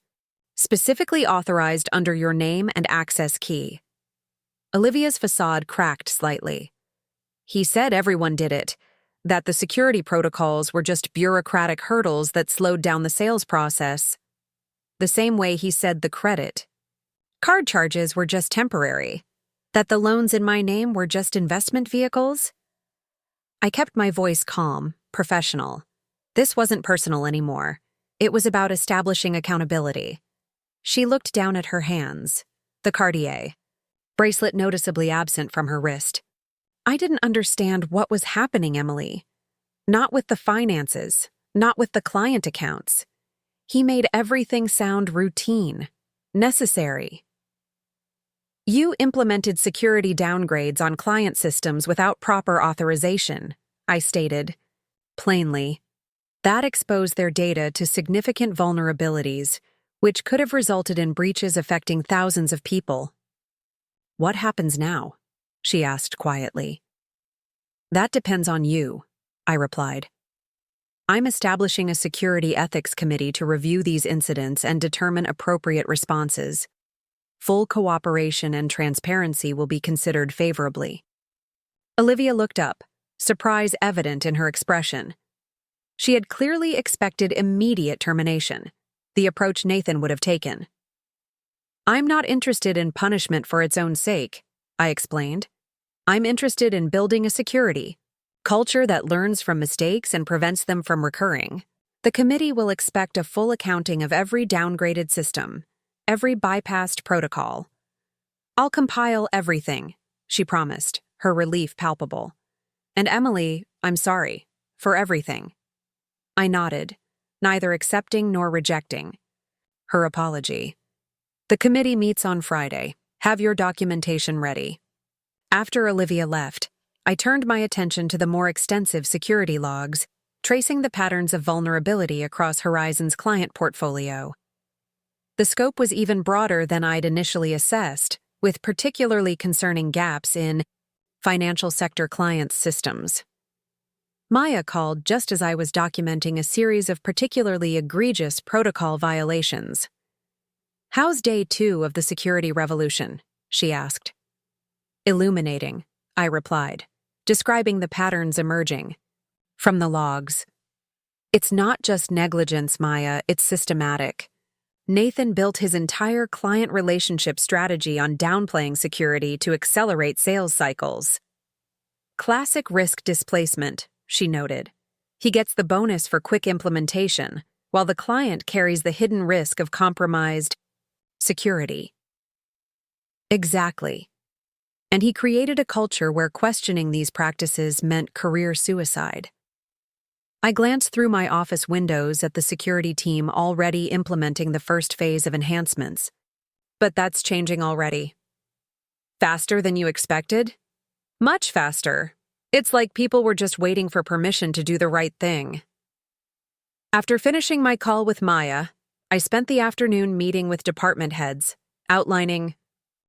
specifically authorized under your name and access key." Olivia's facade cracked slightly. "He said everyone did it, that the security protocols were just bureaucratic hurdles that slowed down the sales process. The same way he said the credit card charges were just temporary, that the loans in my name were just investment vehicles." I kept my voice calm, professional. This wasn't personal anymore. It was about establishing accountability. She looked down at her hands, the Cartier bracelet noticeably absent from her wrist. "I didn't understand what was happening, Emily. Not with the finances, not with the client accounts. He made everything sound routine, necessary." "You implemented security downgrades on client systems without proper authorization," I stated. Plainly, that exposed their data to significant vulnerabilities, which could have resulted in breaches affecting thousands of people. "What happens now?" she asked quietly. "That depends on you," I replied. "I'm establishing a security ethics committee to review these incidents and determine appropriate responses. Full cooperation and transparency will be considered favorably." Olivia looked up, surprise evident in her expression. She had clearly expected immediate termination, the approach Nathan would have taken. "I'm not interested in punishment for its own sake," I explained. "I'm interested in building a security culture that learns from mistakes and prevents them from recurring. The committee will expect a full accounting of every downgraded system, every bypassed protocol. I'll compile everything," she promised, her relief palpable. "And Emily, I'm sorry, for everything." I nodded, neither accepting nor rejecting her apology. "The committee meets on Friday. Have your documentation ready." After Olivia left, I turned my attention to the more extensive security logs, tracing the patterns of vulnerability across Horizon's client portfolio. The scope was even broader than I'd initially assessed, with particularly concerning gaps in financial sector clients' systems. Maya called just as I was documenting a series of particularly egregious protocol violations. "How's day 2 of the security revolution?" she asked. "Illuminating," I replied, describing the patterns emerging from the logs. "It's not just negligence, Maya, it's systematic. Nathan built his entire client relationship strategy on downplaying security to accelerate sales cycles. Classic risk displacement," she noted. "He gets the bonus for quick implementation, while the client carries the hidden risk of compromised security." Exactly. And he created a culture where questioning these practices meant career suicide. I glanced through my office windows at the security team already implementing the first phase of enhancements. But that's changing already. Faster than you expected? Much faster. It's like people were just waiting for permission to do the right thing. After finishing my call with Maya, I spent the afternoon meeting with department heads, outlining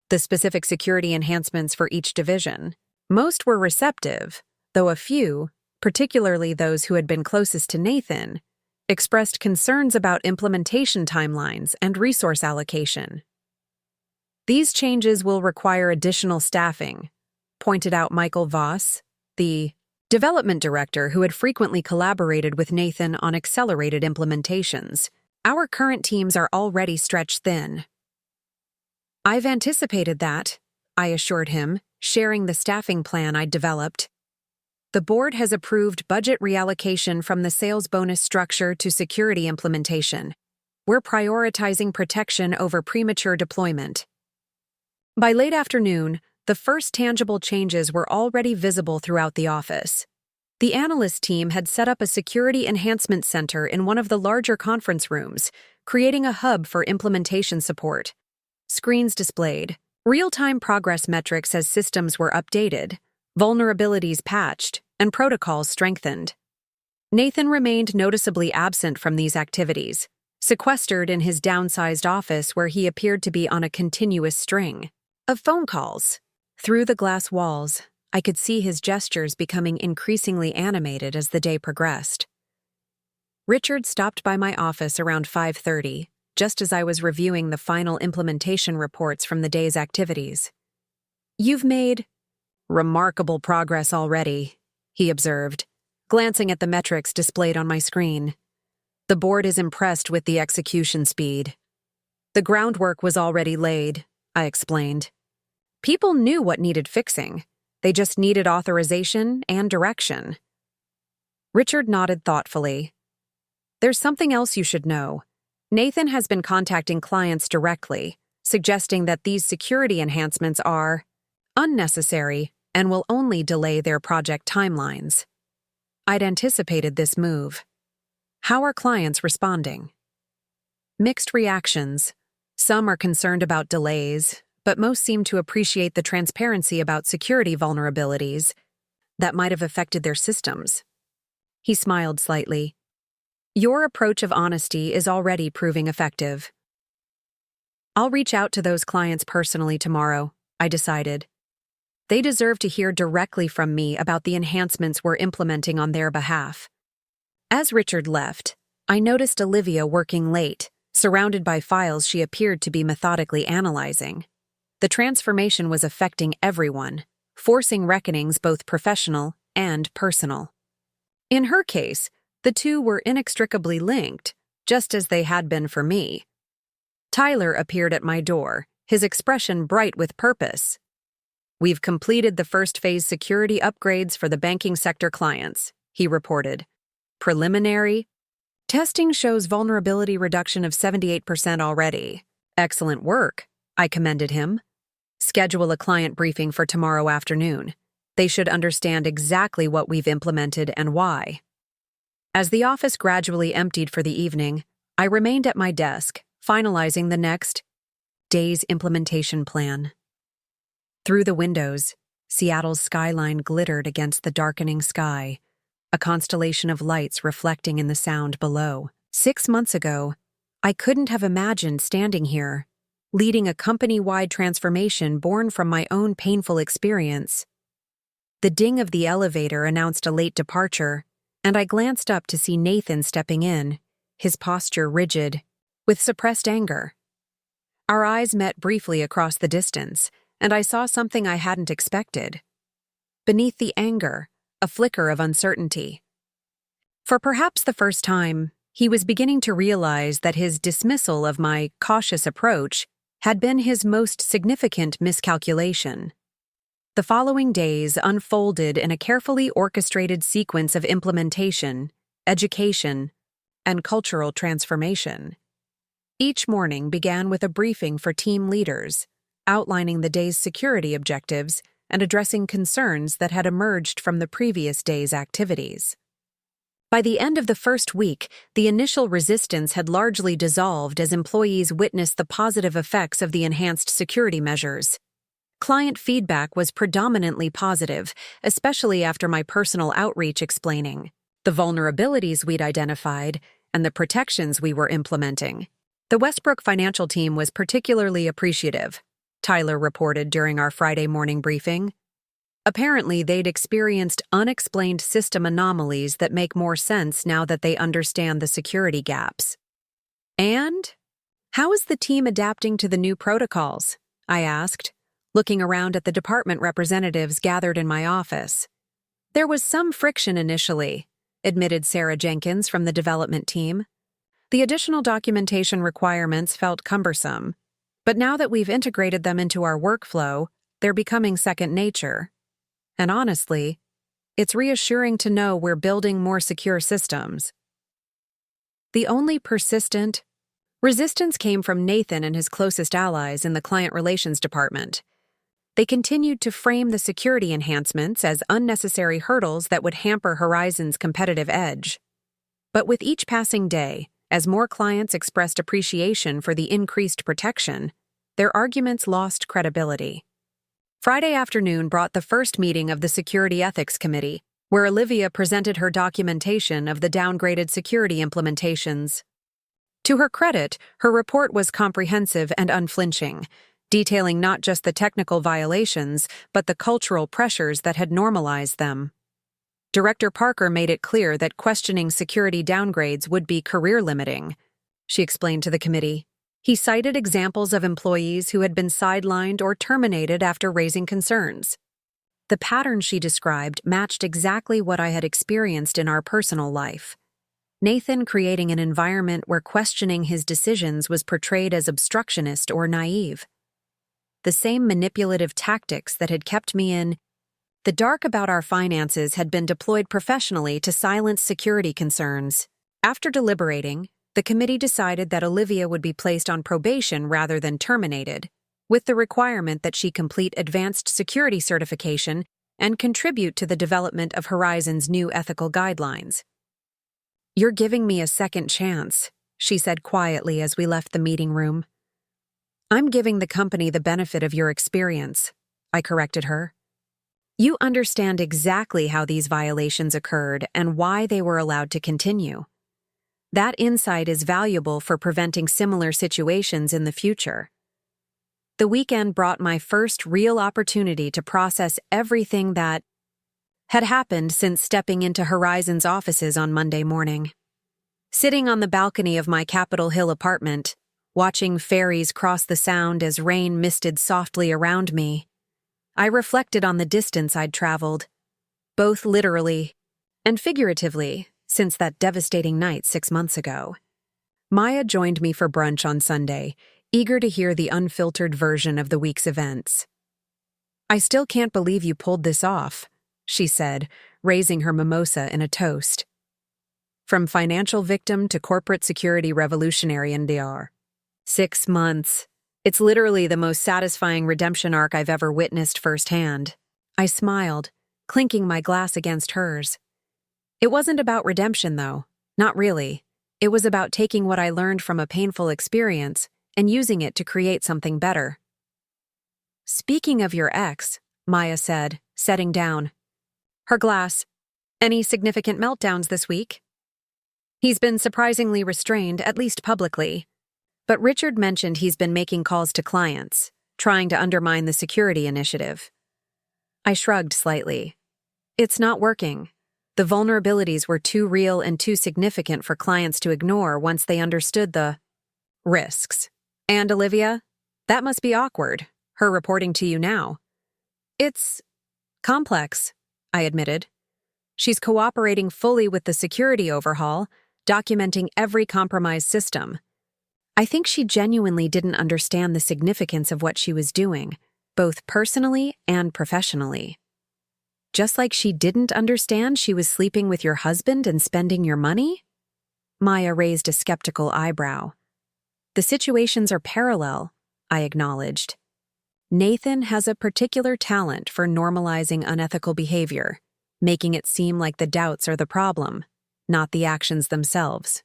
the specific security enhancements for each division. Most were receptive, though a few, particularly those who had been closest to Nathan, expressed concerns about implementation timelines and resource allocation. These changes will require additional staffing, pointed out Michael Voss, the development director who had frequently collaborated with Nathan on accelerated implementations. Our current teams are already stretched thin. I've anticipated that, I assured him, sharing the staffing plan I'd developed. The board has approved budget reallocation from the sales bonus structure to security implementation. We're prioritizing protection over premature deployment. By late afternoon, the first tangible changes were already visible throughout the office. The analyst team had set up a security enhancement center in one of the larger conference rooms, creating a hub for implementation support. Screens displayed real-time progress metrics as systems were updated, vulnerabilities patched, and protocols strengthened. Nathan remained noticeably absent from these activities, sequestered in his downsized office where he appeared to be on a continuous string of phone calls. Through the glass walls, I could see his gestures becoming increasingly animated as the day progressed. Richard stopped by my office around 5:30, just as I was reviewing the final implementation reports from the day's activities. "You've made remarkable progress already," he observed, glancing at the metrics displayed on my screen. "The board is impressed with the execution speed." "The groundwork was already laid," I explained. "People knew what needed fixing. They just needed authorization and direction." Richard nodded thoughtfully. "There's something else you should know. Nathan has been contacting clients directly, suggesting that these security enhancements are unnecessary and will only delay their project timelines." I'd anticipated this move. "How are clients responding?" "Mixed reactions. Some are concerned about delays, but most seem to appreciate the transparency about security vulnerabilities that might have affected their systems." He smiled slightly. "Your approach of honesty is already proving effective." "I'll reach out to those clients personally tomorrow," I decided. They deserve to hear directly from me about the enhancements we're implementing on their behalf. As Richard left, I noticed Olivia working late, surrounded by files she appeared to be methodically analyzing. The transformation was affecting everyone, forcing reckonings both professional and personal. In her case, the two were inextricably linked, just as they had been for me. Tyler appeared at my door, his expression bright with purpose. "We've completed the first phase security upgrades for the banking sector clients," he reported. "Preliminary testing shows vulnerability reduction of 78% already. Excellent work," I commended him. "Schedule a client briefing for tomorrow afternoon. They should understand exactly what we've implemented and why." As the office gradually emptied for the evening, I remained at my desk, finalizing the next day's implementation plan. Through the windows, Seattle's skyline glittered against the darkening sky, a constellation of lights reflecting in the sound below. 6 months ago, I couldn't have imagined standing here, leading a company-wide transformation born from my own painful experience. The ding of the elevator announced a late departure, and I glanced up to see Nathan stepping in, his posture rigid, with suppressed anger. Our eyes met briefly across the distance, and I saw something I hadn't expected. Beneath the anger, a flicker of uncertainty. For perhaps the first time, he was beginning to realize that his dismissal of my cautious approach had been his most significant miscalculation. The following days unfolded in a carefully orchestrated sequence of implementation, education, and cultural transformation. Each morning began with a briefing for team leaders, outlining the day's security objectives and addressing concerns that had emerged from the previous day's activities. By the end of the first week, the initial resistance had largely dissolved as employees witnessed the positive effects of the enhanced security measures. Client feedback was predominantly positive, especially after my personal outreach explaining the vulnerabilities we'd identified and the protections we were implementing. The Westbrook financial team was particularly appreciative, Tyler reported during our Friday morning briefing. Apparently, they'd experienced unexplained system anomalies that make more sense now that they understand the security gaps. And? How is the team adapting to the new protocols? I asked, looking around at the department representatives gathered in my office. There was some friction initially, admitted Sarah Jenkins from the development team. The additional documentation requirements felt cumbersome, but now that we've integrated them into our workflow, they're becoming second nature. And honestly, it's reassuring to know we're building more secure systems. The only persistent resistance came from Nathan and his closest allies in the client relations department. They continued to frame the security enhancements as unnecessary hurdles that would hamper Horizon's competitive edge. But with each passing day, as more clients expressed appreciation for the increased protection, their arguments lost credibility. Friday afternoon brought the first meeting of the Security Ethics Committee, where Olivia presented her documentation of the downgraded security implementations. To her credit, her report was comprehensive and unflinching, detailing not just the technical violations, but the cultural pressures that had normalized them. Director Parker made it clear that questioning security downgrades would be career-limiting, she explained to the committee. He cited examples of employees who had been sidelined or terminated after raising concerns. The pattern she described matched exactly what I had experienced in our personal life. Nathan creating an environment where questioning his decisions was portrayed as obstructionist or naive. The same manipulative tactics that had kept me in the dark about our finances had been deployed professionally to silence security concerns. After deliberating, the committee decided that Olivia would be placed on probation rather than terminated, with the requirement that she complete advanced security certification and contribute to the development of Horizon's new ethical guidelines. "You're giving me a second chance," she said quietly as we left the meeting room. "I'm giving the company the benefit of your experience," I corrected her. "You understand exactly how these violations occurred and why they were allowed to continue. That insight is valuable for preventing similar situations in the future." The weekend brought my first real opportunity to process everything that had happened since stepping into Horizon's offices on Monday morning. Sitting on the balcony of my Capitol Hill apartment, watching ferries cross the Sound as rain misted softly around me, I reflected on the distance I'd traveled, both literally and figuratively, since that devastating night 6 months ago. Maya joined me for brunch on Sunday, eager to hear the unfiltered version of the week's events. "I still can't believe you pulled this off," she said, raising her mimosa in a toast. "From financial victim to corporate security revolutionary in DR. 6 months. It's literally the most satisfying redemption arc I've ever witnessed firsthand." I smiled, clinking my glass against hers. It wasn't about redemption, though. Not really. It was about taking what I learned from a painful experience and using it to create something better. "Speaking of your ex," Maya said, setting down her glass, "any significant meltdowns this week?" "He's been surprisingly restrained, at least publicly. But Richard mentioned he's been making calls to clients, trying to undermine the security initiative." I shrugged slightly. "It's not working. The vulnerabilities were too real and too significant for clients to ignore once they understood the risks. And Olivia, that must be awkward, her reporting to you now." "It's complex," I admitted. "She's cooperating fully with the security overhaul, documenting every compromised system. I think she genuinely didn't understand the significance of what she was doing, both personally and professionally. Just like she didn't understand she was sleeping with your husband and spending your money?" Maya raised a skeptical eyebrow. "The situations are parallel," I acknowledged. Nathan has a particular talent for normalizing unethical behavior, making it seem like the doubts are the problem, not the actions themselves.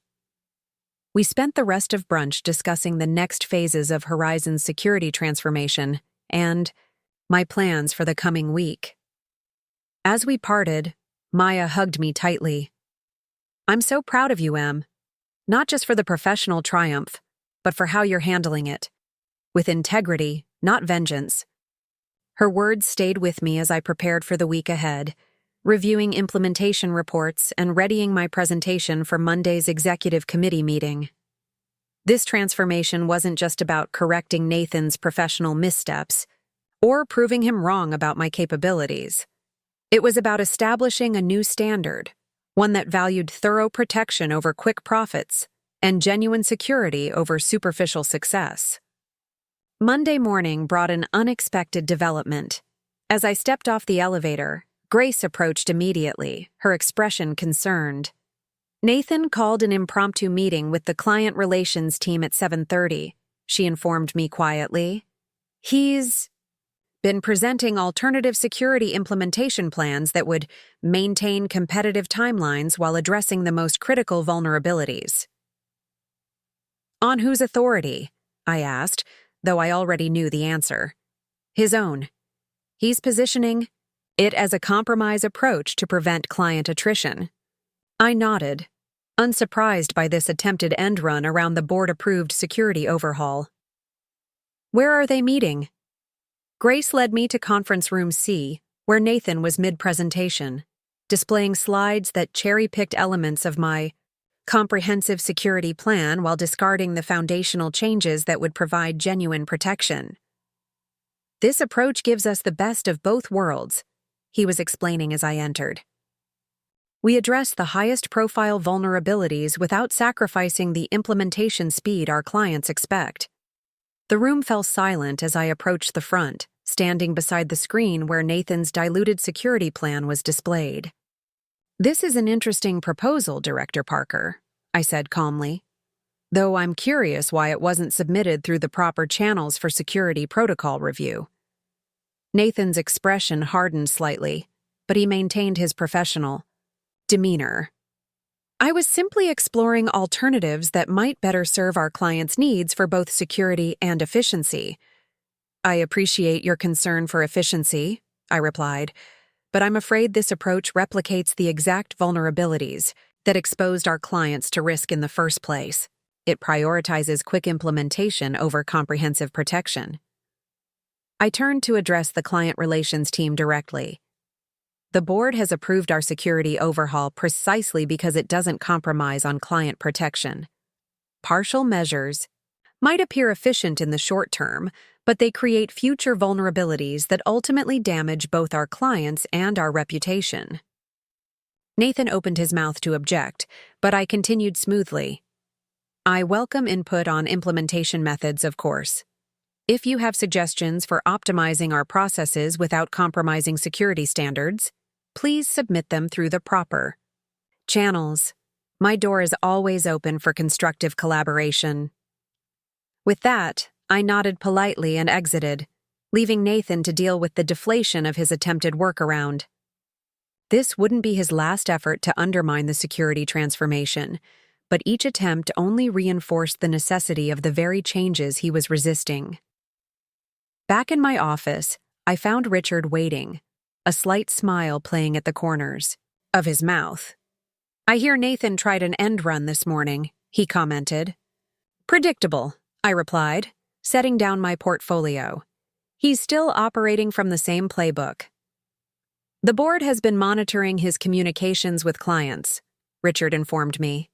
We spent the rest of brunch discussing the next phases of Horizon's security transformation and my plans for the coming week. As we parted, Maya hugged me tightly. "I'm so proud of you, Em. Not just for the professional triumph, but for how you're handling it. With integrity, not vengeance." Her words stayed with me as I prepared for the week ahead, reviewing implementation reports and readying my presentation for Monday's executive committee meeting. This transformation wasn't just about correcting Nathan's professional missteps or proving him wrong about my capabilities. It was about establishing a new standard, one that valued thorough protection over quick profits and genuine security over superficial success. Monday morning brought an unexpected development. As I stepped off the elevator, Grace approached immediately, her expression concerned. "Nathan called an impromptu meeting with the client relations team at 7:30, she informed me quietly. "He's been presenting alternative security implementation plans that would maintain competitive timelines while addressing the most critical vulnerabilities." "On whose authority?" I asked, though I already knew the answer. "His own. He's positioning it as a compromise approach to prevent client attrition." I nodded, unsurprised by this attempted end run around the board-approved security overhaul. "Where are they meeting?" Grace led me to conference room C, where Nathan was mid-presentation, displaying slides that cherry-picked elements of my comprehensive security plan while discarding the foundational changes that would provide genuine protection. "This approach gives us the best of both worlds," he was explaining as I entered. "We address the highest-profile vulnerabilities without sacrificing the implementation speed our clients expect." The room fell silent as I approached the front, standing beside the screen where Nathan's diluted security plan was displayed. "This is an interesting proposal, Director Parker," I said calmly, "though I'm curious why it wasn't submitted through the proper channels for security protocol review." Nathan's expression hardened slightly, but he maintained his professional demeanor. "I was simply exploring alternatives that might better serve our clients' needs for both security and efficiency." "I appreciate your concern for efficiency," I replied, "but I'm afraid this approach replicates the exact vulnerabilities that exposed our clients to risk in the first place. It prioritizes quick implementation over comprehensive protection." I turned to address the client relations team directly. "The board has approved our security overhaul precisely because it doesn't compromise on client protection. Partial measures might appear efficient in the short term, but they create future vulnerabilities that ultimately damage both our clients and our reputation." Nathan opened his mouth to object, but I continued smoothly. "I welcome input on implementation methods, of course. If you have suggestions for optimizing our processes without compromising security standards, please submit them through the proper channels. My door is always open for constructive collaboration." With that, I nodded politely and exited, leaving Nathan to deal with the deflation of his attempted workaround. This wouldn't be his last effort to undermine the security transformation, but each attempt only reinforced the necessity of the very changes he was resisting. Back in my office, I found Richard waiting, a slight smile playing at the corners of his mouth. "I hear Nathan tried an end run this morning," he commented. "Predictable," I replied, setting down my portfolio. "He's still operating from the same playbook." "The board has been monitoring his communications with clients," Richard informed me.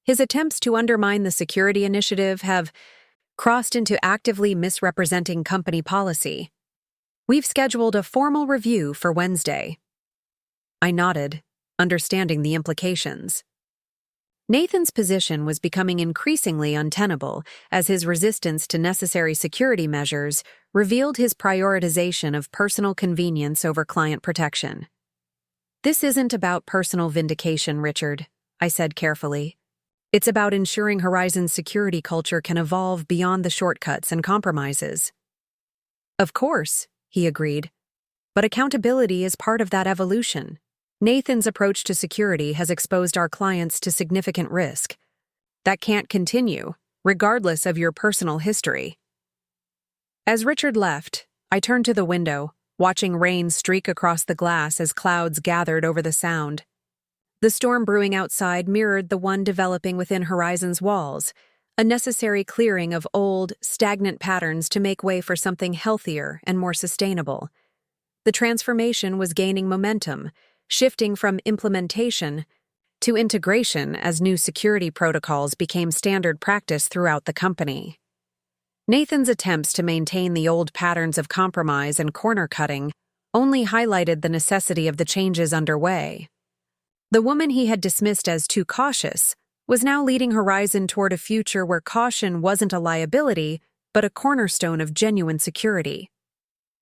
"His attempts to undermine the security initiative have crossed into actively misrepresenting company policy. We've scheduled a formal review for Wednesday." I nodded, understanding the implications. Nathan's position was becoming increasingly untenable as his resistance to necessary security measures revealed his prioritization of personal convenience over client protection. "This isn't about personal vindication, Richard," I said carefully. "It's about ensuring Horizon's security culture can evolve beyond the shortcuts and compromises." Of course, he agreed. But accountability is part of that evolution. Nathan's approach to security has exposed our clients to significant risk. That can't continue, regardless of your personal history. As Richard left, I turned to the window, watching rain streak across the glass as clouds gathered over the sound. The storm brewing outside mirrored the one developing within Horizon's walls, a necessary clearing of old, stagnant patterns to make way for something healthier and more sustainable. The transformation was gaining momentum, shifting from implementation to integration as new security protocols became standard practice throughout the company. Nathan's attempts to maintain the old patterns of compromise and corner-cutting only highlighted the necessity of the changes underway. The woman he had dismissed as too cautious was now leading Horizon toward a future where caution wasn't a liability, but a cornerstone of genuine security.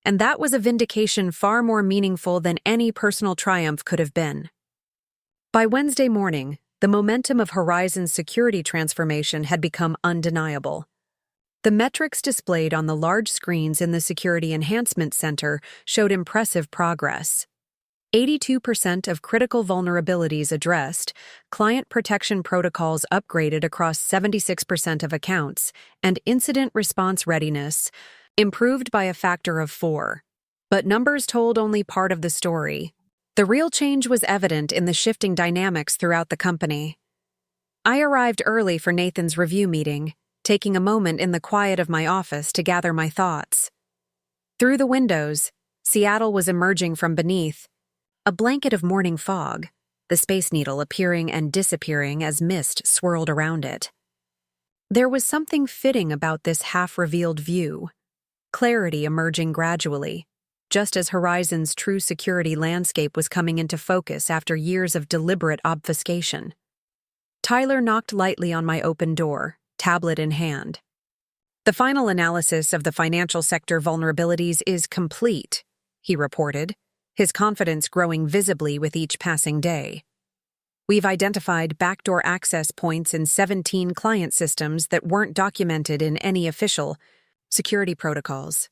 And that was a vindication far more meaningful than any personal triumph could have been. By Wednesday morning, the momentum of Horizon's security transformation had become undeniable. The metrics displayed on the large screens in the Security Enhancement Center showed impressive progress. 82% of critical vulnerabilities addressed, client protection protocols upgraded across 76% of accounts, and incident response readiness improved by a factor of 4. But numbers told only part of the story. The real change was evident in the shifting dynamics throughout the company. I arrived early for Nathan's review meeting, taking a moment in the quiet of my office to gather my thoughts. Through the windows, Seattle was emerging from beneath, a blanket of morning fog, the Space Needle appearing and disappearing as mist swirled around it. There was something fitting about this half-revealed view, clarity emerging gradually, just as Horizon's true security landscape was coming into focus after years of deliberate obfuscation. Tyler knocked lightly on my open door, tablet in hand. "The final analysis of the financial sector vulnerabilities is complete," he reported, his confidence growing visibly with each passing day. "We've identified backdoor access points in 17 client systems that weren't documented in any official security protocols.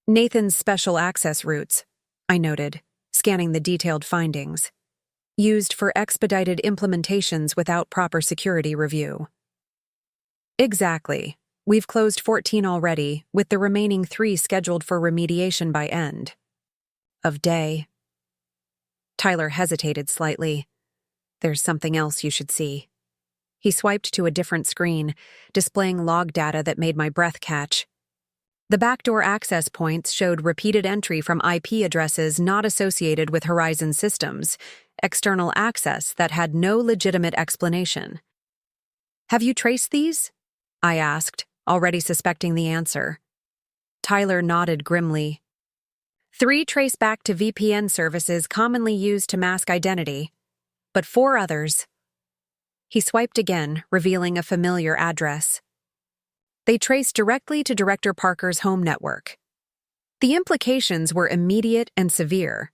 Nathan's special access routes," I noted, scanning the detailed findings, "used for expedited implementations without proper security review." "Exactly. We've closed 14 already, with the remaining 3 scheduled for remediation by end of day." Tyler hesitated slightly. "There's something else you should see." He swiped to a different screen, displaying log data that made my breath catch. The backdoor access points showed repeated entry from IP addresses not associated with Horizon systems, external access that had no legitimate explanation. "Have you traced these?" I asked, already suspecting the answer. Tyler nodded grimly. 3 trace back to VPN services commonly used to mask identity, but 4 others. He swiped again, revealing a familiar address. They traced directly to Director Parker's home network. The implications were immediate and severe.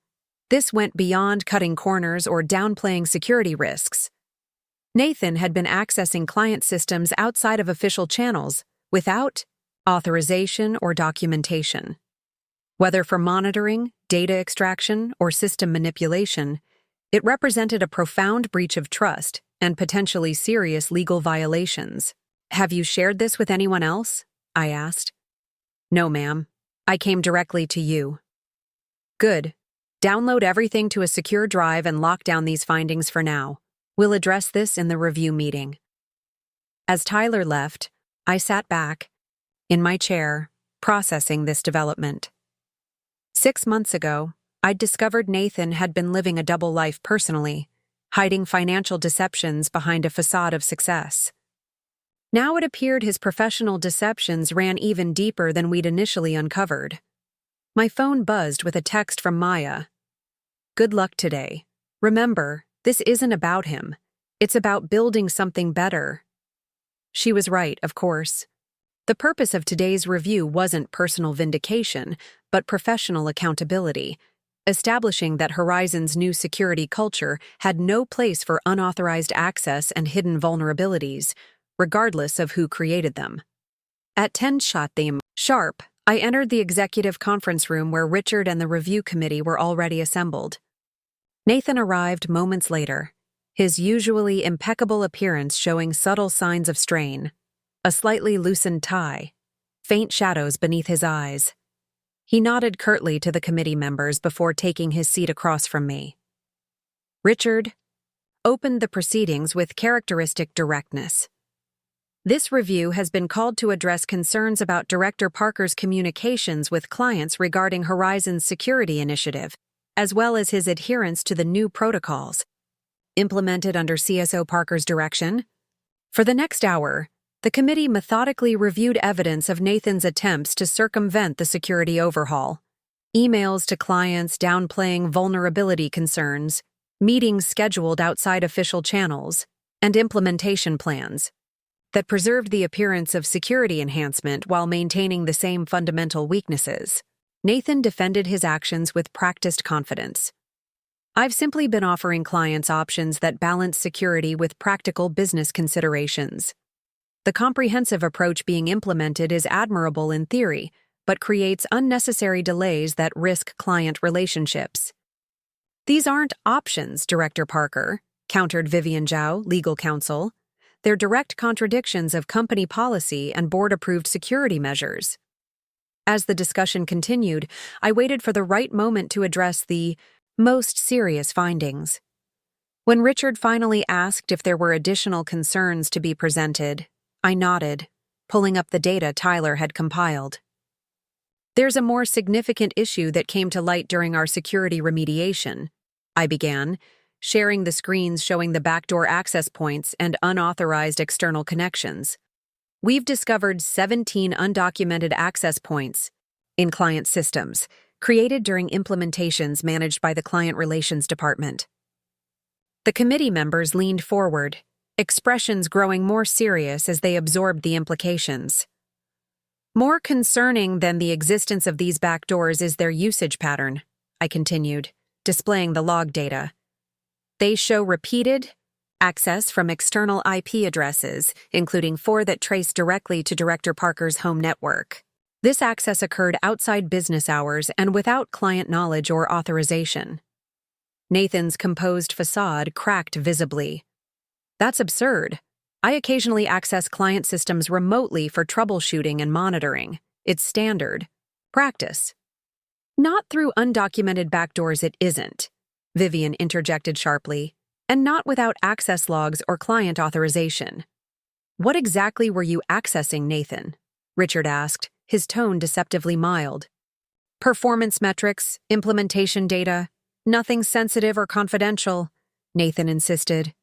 This went beyond cutting corners or downplaying security risks. Nathan had been accessing client systems outside of official channels, without authorization or documentation. Whether for monitoring, data extraction, or system manipulation, it represented a profound breach of trust and potentially serious legal violations. "Have you shared this with anyone else?" I asked. "No, ma'am. I came directly to you." "Good. Download everything to a secure drive and lock down these findings for now. We'll address this in the review meeting." As Tyler left, I sat back, in my chair, processing this development. 6 months ago, I'd discovered Nathan had been living a double life personally, hiding financial deceptions behind a facade of success. Now it appeared his professional deceptions ran even deeper than we'd initially uncovered. My phone buzzed with a text from Maya. "Good luck today. Remember, this isn't about him. It's about building something better." She was right, of course. The purpose of today's review wasn't personal vindication, but professional accountability, establishing that Horizon's new security culture had no place for unauthorized access and hidden vulnerabilities, regardless of who created them. At 10 sharp, I entered the executive conference room where Richard and the review committee were already assembled. Nathan arrived moments later, his usually impeccable appearance showing subtle signs of strain, a slightly loosened tie, faint shadows beneath his eyes. He nodded curtly to the committee members before taking his seat across from me. Richard opened the proceedings with characteristic directness. This review has been called to address concerns about Director Parker's communications with clients regarding Horizon's security initiative, as well as his adherence to the new protocols implemented under CSO Parker's direction. For the next hour, the committee methodically reviewed evidence of Nathan's attempts to circumvent the security overhaul, emails to clients downplaying vulnerability concerns, meetings scheduled outside official channels, and implementation plans that preserved the appearance of security enhancement while maintaining the same fundamental weaknesses. Nathan defended his actions with practiced confidence. I've simply been offering clients options that balance security with practical business considerations. The comprehensive approach being implemented is admirable in theory, but creates unnecessary delays that risk client relationships. These aren't options, Director Parker, countered Vivian Zhao, legal counsel. They're direct contradictions of company policy and board-approved security measures. As the discussion continued, I waited for the right moment to address the most serious findings. When Richard finally asked if there were additional concerns to be presented, I nodded, pulling up the data Tyler had compiled. There's a more significant issue that came to light during our security remediation, I began, sharing the screens showing the backdoor access points and unauthorized external connections. We've discovered 17 undocumented access points in client systems, created during implementations managed by the Client Relations Department. The committee members leaned forward, expressions growing more serious as they absorbed the implications. More concerning than the existence of these backdoors is their usage pattern, I continued, displaying the log data. They show repeated access from external IP addresses, including 4 that trace directly to Director Parker's home network. This access occurred outside business hours and without client knowledge or authorization. Nathan's composed facade cracked visibly. That's absurd. I occasionally access client systems remotely for troubleshooting and monitoring. It's standard practice. Not through undocumented backdoors, it isn't, Vivian interjected sharply, and not without access logs or client authorization. What exactly were you accessing, Nathan? Richard asked, his tone deceptively mild. Performance metrics, implementation data, nothing sensitive or confidential, Nathan insisted.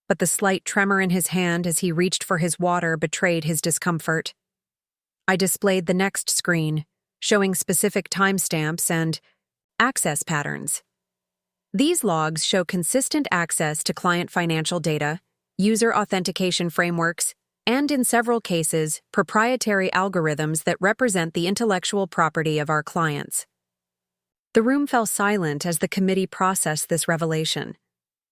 But the slight tremor in his hand as he reached for his water betrayed his discomfort. I displayed the next screen, showing specific timestamps and access patterns. These logs show consistent access to client financial data, user authentication frameworks, and in several cases, proprietary algorithms that represent the intellectual property of our clients. The room fell silent as the committee processed this revelation.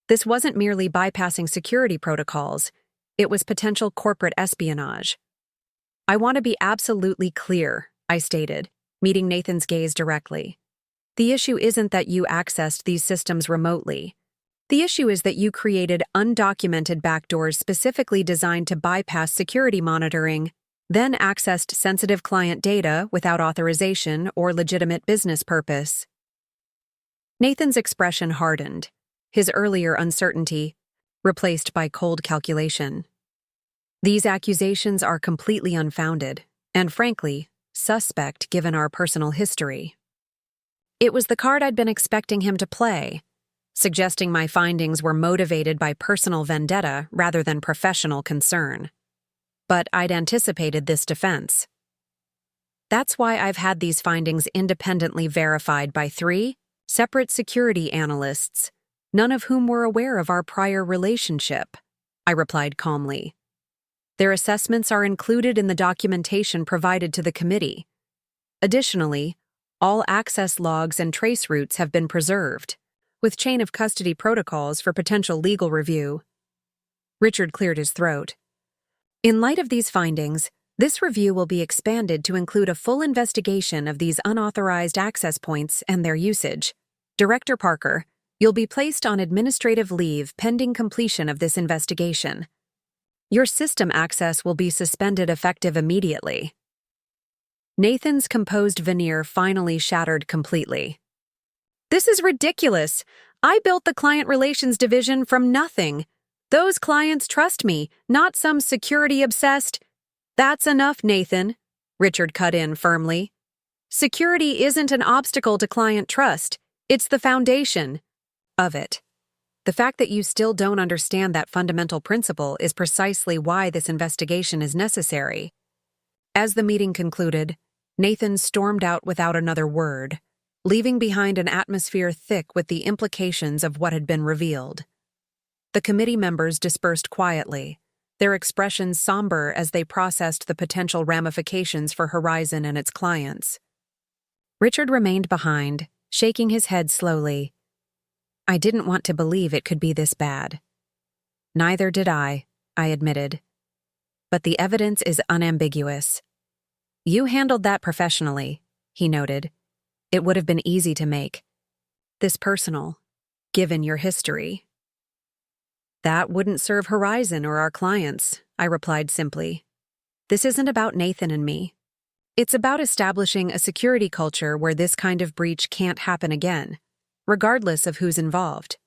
This wasn't merely bypassing security protocols, it was potential corporate espionage. I want to be absolutely clear, I stated, meeting Nathan's gaze directly. The issue isn't that you accessed these systems remotely. The issue is that you created undocumented backdoors specifically designed to bypass security monitoring, then accessed sensitive client data without authorization or legitimate business purpose. Nathan's expression hardened, his earlier uncertainty replaced by cold calculation. These accusations are completely unfounded, and frankly, suspect given our personal history. It was the card I'd been expecting him to play, suggesting my findings were motivated by personal vendetta rather than professional concern. But I'd anticipated this defense. That's why I've had these findings independently verified by 3 separate security analysts, none of whom were aware of our prior relationship, I replied calmly. Their assessments are included in the documentation provided to the committee. Additionally, all access logs and trace routes have been preserved, with chain of custody protocols for potential legal review. Richard cleared his throat. In light of these findings, This review will be expanded to include a full investigation of these unauthorized access points and their usage. Director Parker, you'll be placed on administrative leave pending completion of this investigation. Your system access will be suspended effective immediately. Nathan's composed veneer finally shattered completely. This is ridiculous. I built the client relations division from nothing. Those clients trust me, not some security-obsessed. That's enough, Nathan, Richard cut in firmly. Security isn't an obstacle to client trust. It's the foundation of it. The fact that you still don't understand that fundamental principle is precisely why this investigation is necessary. As the meeting concluded, Nathan stormed out without another word, leaving behind an atmosphere thick with the implications of what had been revealed. The committee members dispersed quietly, their expressions somber as they processed the potential ramifications for Horizon and its clients. Richard remained behind, shaking his head slowly. I didn't want to believe it could be this bad. Neither did I admitted. But the evidence is unambiguous. You handled that professionally, he noted. It would have been easy to make this personal, given your history. That wouldn't serve Horizon or our clients, I replied simply. This isn't about Nathan and me. It's about establishing a security culture where this kind of breach can't happen again, regardless of who's involved.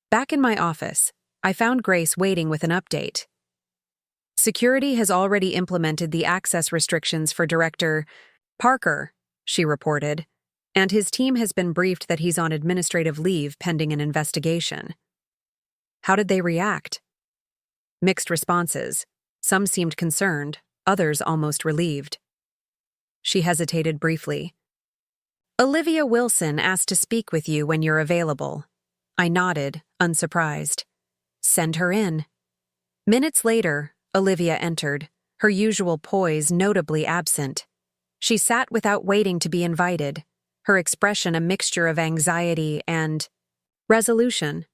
Back in my office, I found Grace waiting with an update. Security has already implemented the access restrictions for Director Parker, she reported, and his team has been briefed that he's on administrative leave pending an investigation. How did they react? Mixed responses. Some seemed concerned, others almost relieved. She hesitated briefly. Olivia Wilson asked to speak with you when you're available. I nodded, unsurprised. Send her in. Minutes later, Olivia entered, her usual poise notably absent. She sat without waiting to be invited, her expression a mixture of anxiety and resolution.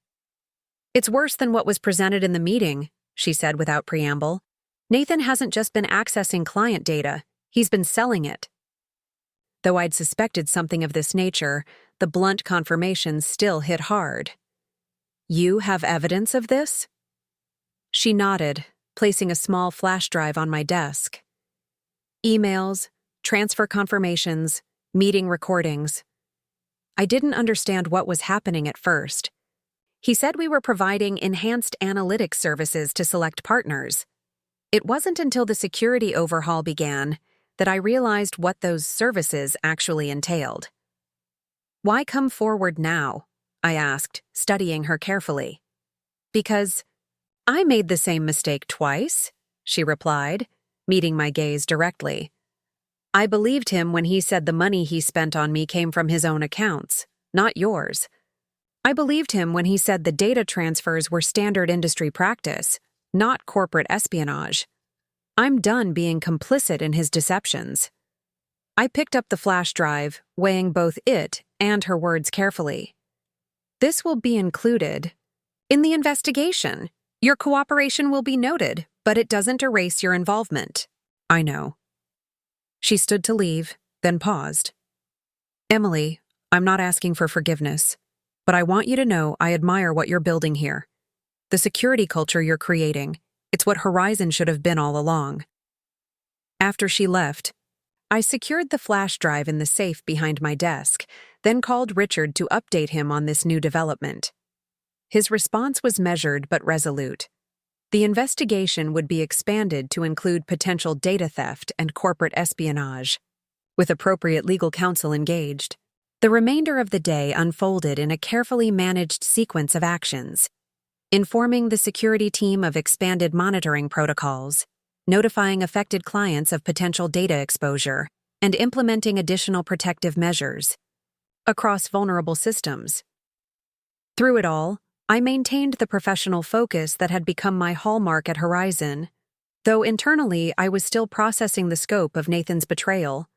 It's worse than what was presented in the meeting, she said without preamble. Nathan hasn't just been accessing client data, he's been selling it. Though I'd suspected something of this nature, the blunt confirmation still hit hard. You have evidence of this? She nodded, placing a small flash drive on my desk. Emails, transfer confirmations, meeting recordings. I didn't understand what was happening at first. He said we were providing enhanced analytics services to select partners. It wasn't until the security overhaul began that I realized what those services actually entailed. Why come forward now? I asked, studying her carefully. Because I made the same mistake twice, she replied, meeting my gaze directly. I believed him when he said the money he spent on me came from his own accounts, not yours. I believed him when he said the data transfers were standard industry practice, not corporate espionage. I'm done being complicit in his deceptions. I picked up the flash drive, weighing both it and her words carefully. This will be included in the investigation. Your cooperation will be noted, but it doesn't erase your involvement. I know. She stood to leave, then paused. Emily, I'm not asking for forgiveness, but I want you to know I admire what you're building here. The security culture you're creating, it's what Horizon should have been all along. After she left, I secured the flash drive in the safe behind my desk, then called Richard to update him on this new development. His response was measured but resolute. The investigation would be expanded to include potential data theft and corporate espionage, with appropriate legal counsel engaged. The remainder of the day unfolded in a carefully managed sequence of actions, informing the security team of expanded monitoring protocols, notifying affected clients of potential data exposure, and implementing additional protective measures across vulnerable systems. Through it all, I maintained the professional focus that had become my hallmark at Horizon, though internally I was still processing the scope of Nathan's betrayal,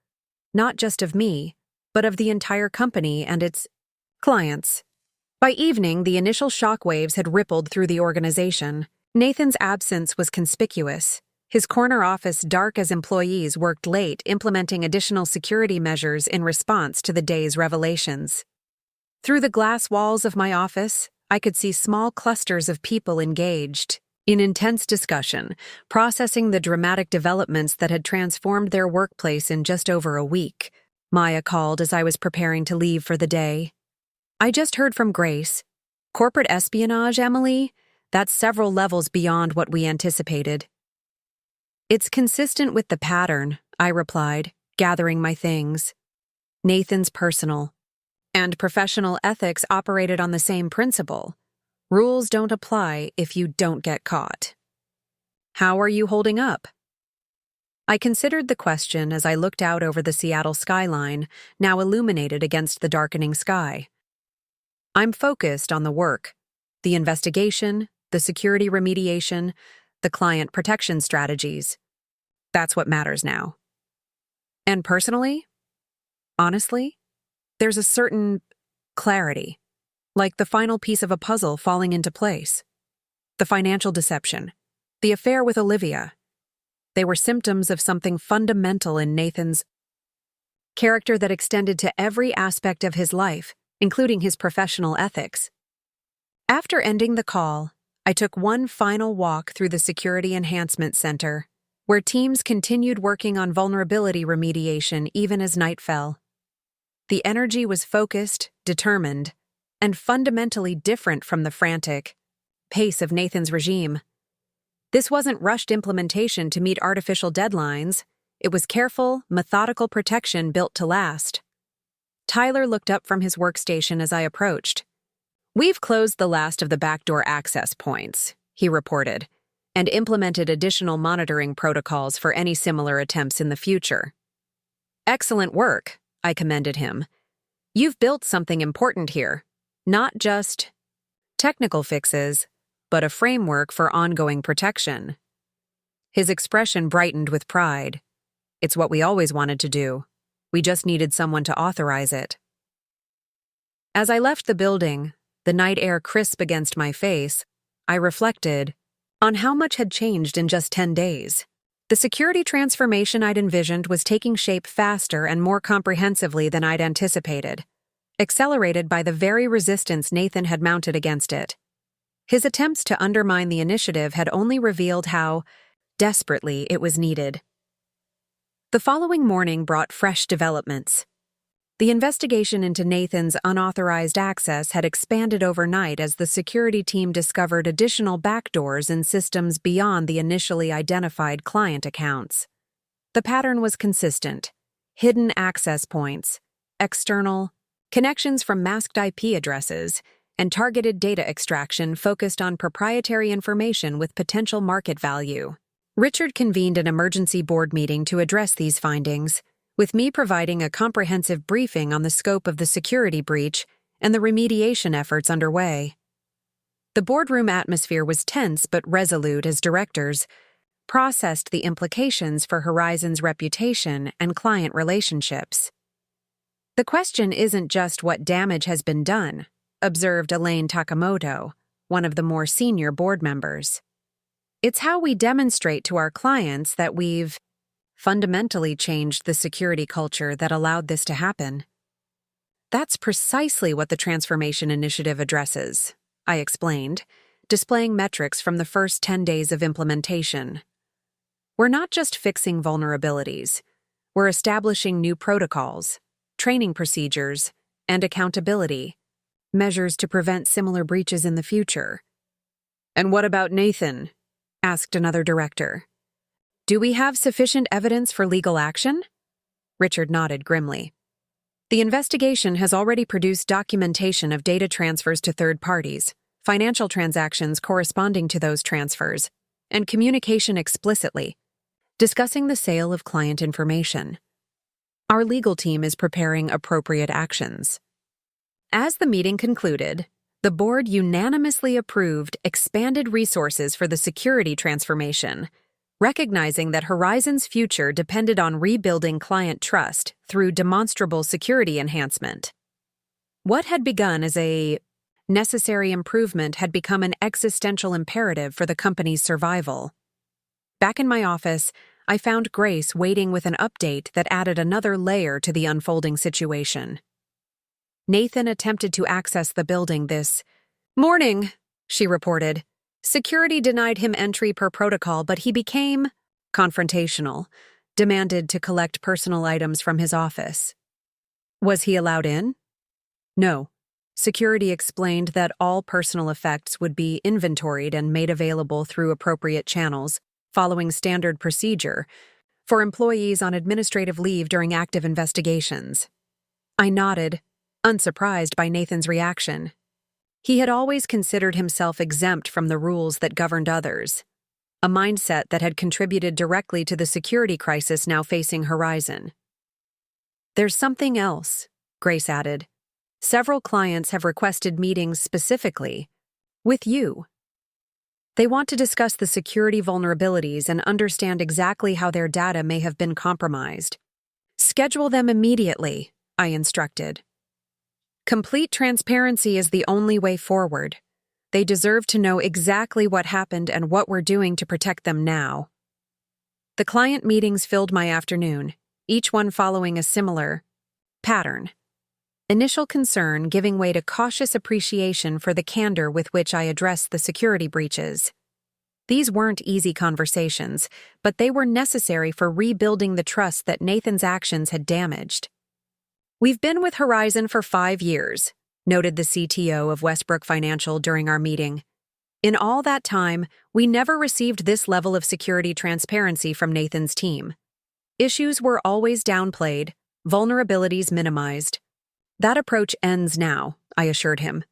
not just of me, but of the entire company and its clients. By evening, the initial shockwaves had rippled through the organization. Nathan's absence was conspicuous, His corner office dark as employees worked late implementing additional security measures in response to the day's revelations. Through the glass walls of my office, I could see small clusters of people engaged in intense discussion, processing the dramatic developments that had transformed their workplace in just over a week. Maya called as I was preparing to leave for the day. "I just heard from Grace. Corporate espionage, Emily? That's several levels beyond what we anticipated." "It's consistent with the pattern," I replied, gathering my things. Nathan's personal and professional ethics operated on the same principle. Rules don't apply if you don't get caught. "How are you holding up?" I considered the question as I looked out over the Seattle skyline, now illuminated against the darkening sky. "I'm focused on the work, the investigation, the security remediation, the client protection strategies. That's what matters now. And personally, honestly, there's a certain clarity, like the final piece of a puzzle falling into place. The financial deception, the affair with Olivia. They were symptoms of something fundamental in Nathan's character that extended to every aspect of his life, including his professional ethics. After ending the call, I took one final walk through the Security Enhancement Center, where teams continued working on vulnerability remediation even as night fell. The energy was focused, determined, and fundamentally different from the frantic pace of Nathan's regime. This wasn't rushed implementation to meet artificial deadlines. It was careful, methodical protection built to last. Tyler looked up from his workstation as I approached. "We've closed the last of the backdoor access points," he reported, and implemented additional monitoring protocols for any similar attempts in the future. "Excellent work," I commended him. "You've built something important here, not just technical fixes, but a framework for ongoing protection." His expression brightened with pride. "It's what we always wanted to do. We just needed someone to authorize it." As I left the building, the night air crisp against my face, I reflected on how much had changed in just 10 days. The security transformation I'd envisioned was taking shape faster and more comprehensively than I'd anticipated, accelerated by the very resistance Nathan had mounted against it. His attempts to undermine the initiative had only revealed how desperately it was needed. The following morning brought fresh developments. The investigation into Nathan's unauthorized access had expanded overnight as the security team discovered additional backdoors in systems beyond the initially identified client accounts. The pattern was consistent: hidden access points, external connections from masked IP addresses, and targeted data extraction focused on proprietary information with potential market value. Richard convened an emergency board meeting to address these findings, with me providing a comprehensive briefing on the scope of the security breach and the remediation efforts underway. The boardroom atmosphere was tense but resolute as directors processed the implications for Horizon's reputation and client relationships. "The question isn't just what damage has been done," observed Elaine Takamoto, one of the more senior board members. "It's how we demonstrate to our clients that we've fundamentally changed the security culture that allowed this to happen." "That's precisely what the Transformation Initiative addresses," I explained, displaying metrics from the first 10 days of implementation. "We're not just fixing vulnerabilities. We're establishing new protocols, training procedures, and accountability, measures to prevent similar breaches in the future." "And what about Nathan?" asked another director. "Do we have sufficient evidence for legal action?" Richard nodded grimly. "The investigation has already produced documentation of data transfers to third parties, financial transactions corresponding to those transfers, and communication explicitly discussing the sale of client information. Our legal team is preparing appropriate actions." As the meeting concluded, the board unanimously approved expanded resources for the security transformation, recognizing that Horizon's future depended on rebuilding client trust through demonstrable security enhancement. What had begun as a necessary improvement had become an existential imperative for the company's survival. Back in my office, I found Grace waiting with an update that added another layer to the unfolding situation. Nathan attempted to access the building this morning, she reported. Security denied him entry per protocol, but he became confrontational, demanded to collect personal items from his office. Was he allowed in? No. Security explained that all personal effects would be inventoried and made available through appropriate channels, following standard procedure, for employees on administrative leave during active investigations. I nodded, unsurprised by Nathan's reaction. He had always considered himself exempt from the rules that governed others, a mindset that had contributed directly to the security crisis now facing Horizon. There's something else, Grace added. Several clients have requested meetings specifically with you. They want to discuss the security vulnerabilities and understand exactly how their data may have been compromised. Schedule them immediately, I instructed. Complete transparency is the only way forward. They deserve to know exactly what happened and what we're doing to protect them now. The client meetings filled my afternoon, each one following a similar pattern. Initial concern giving way to cautious appreciation for the candor with which I addressed the security breaches. These weren't easy conversations, but they were necessary for rebuilding the trust that Nathan's actions had damaged. We've been with Horizon for 5 years, noted the CTO of Westbrook Financial during our meeting. In all that time, we never received this level of security transparency from Nathan's team. Issues were always downplayed, vulnerabilities minimized. That approach ends now, I assured him.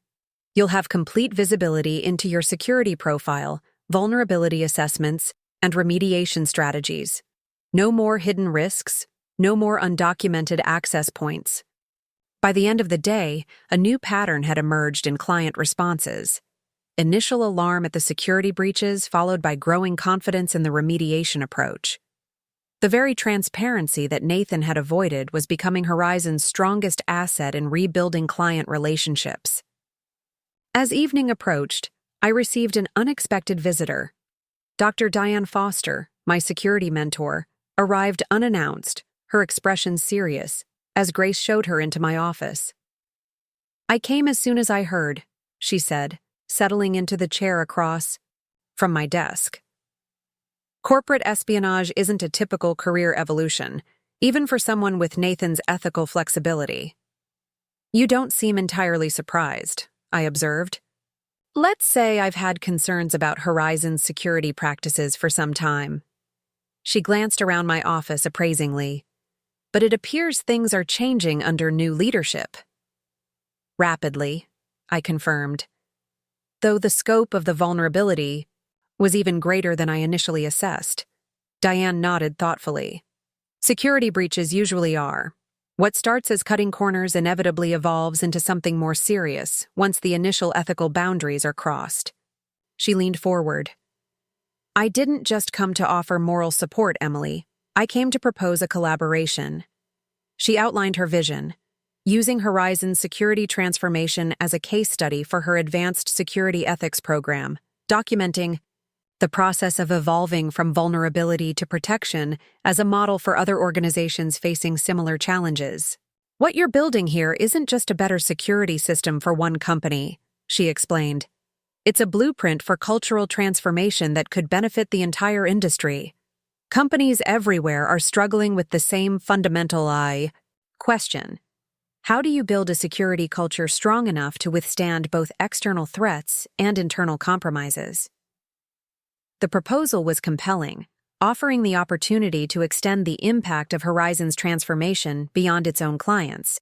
You'll have complete visibility into your security profile, vulnerability assessments, and remediation strategies. No more hidden risks, no more undocumented access points. By the end of the day, a new pattern had emerged in client responses. Initial alarm at the security breaches followed by growing confidence in the remediation approach. The very transparency that Nathan had avoided was becoming Horizon's strongest asset in rebuilding client relationships. As evening approached, I received an unexpected visitor. Dr. Diane Foster, my security mentor, arrived unannounced, her expression serious, as Grace showed her into my office. I came as soon as I heard, she said, settling into the chair across from my desk. Corporate espionage isn't a typical career evolution, even for someone with Nathan's ethical flexibility. You don't seem entirely surprised, I observed. Let's say I've had concerns about Horizon's security practices for some time. She glanced around my office appraisingly. But it appears things are changing under new leadership. Rapidly, I confirmed. Though the scope of the vulnerability was even greater than I initially assessed. Diane nodded thoughtfully. Security breaches usually are. What starts as cutting corners inevitably evolves into something more serious once the initial ethical boundaries are crossed. She leaned forward. I didn't just come to offer moral support, Emily. I came to propose a collaboration. She outlined her vision, using Horizon's security transformation as a case study for her advanced security ethics program, documenting the process of evolving from vulnerability to protection as a model for other organizations facing similar challenges. What you're building here isn't just a better security system for one company, she explained. It's a blueprint for cultural transformation that could benefit the entire industry. Companies everywhere are struggling with the same fundamental question. How do you build a security culture strong enough to withstand both external threats and internal compromises? The proposal was compelling, offering the opportunity to extend the impact of Horizon's transformation beyond its own clients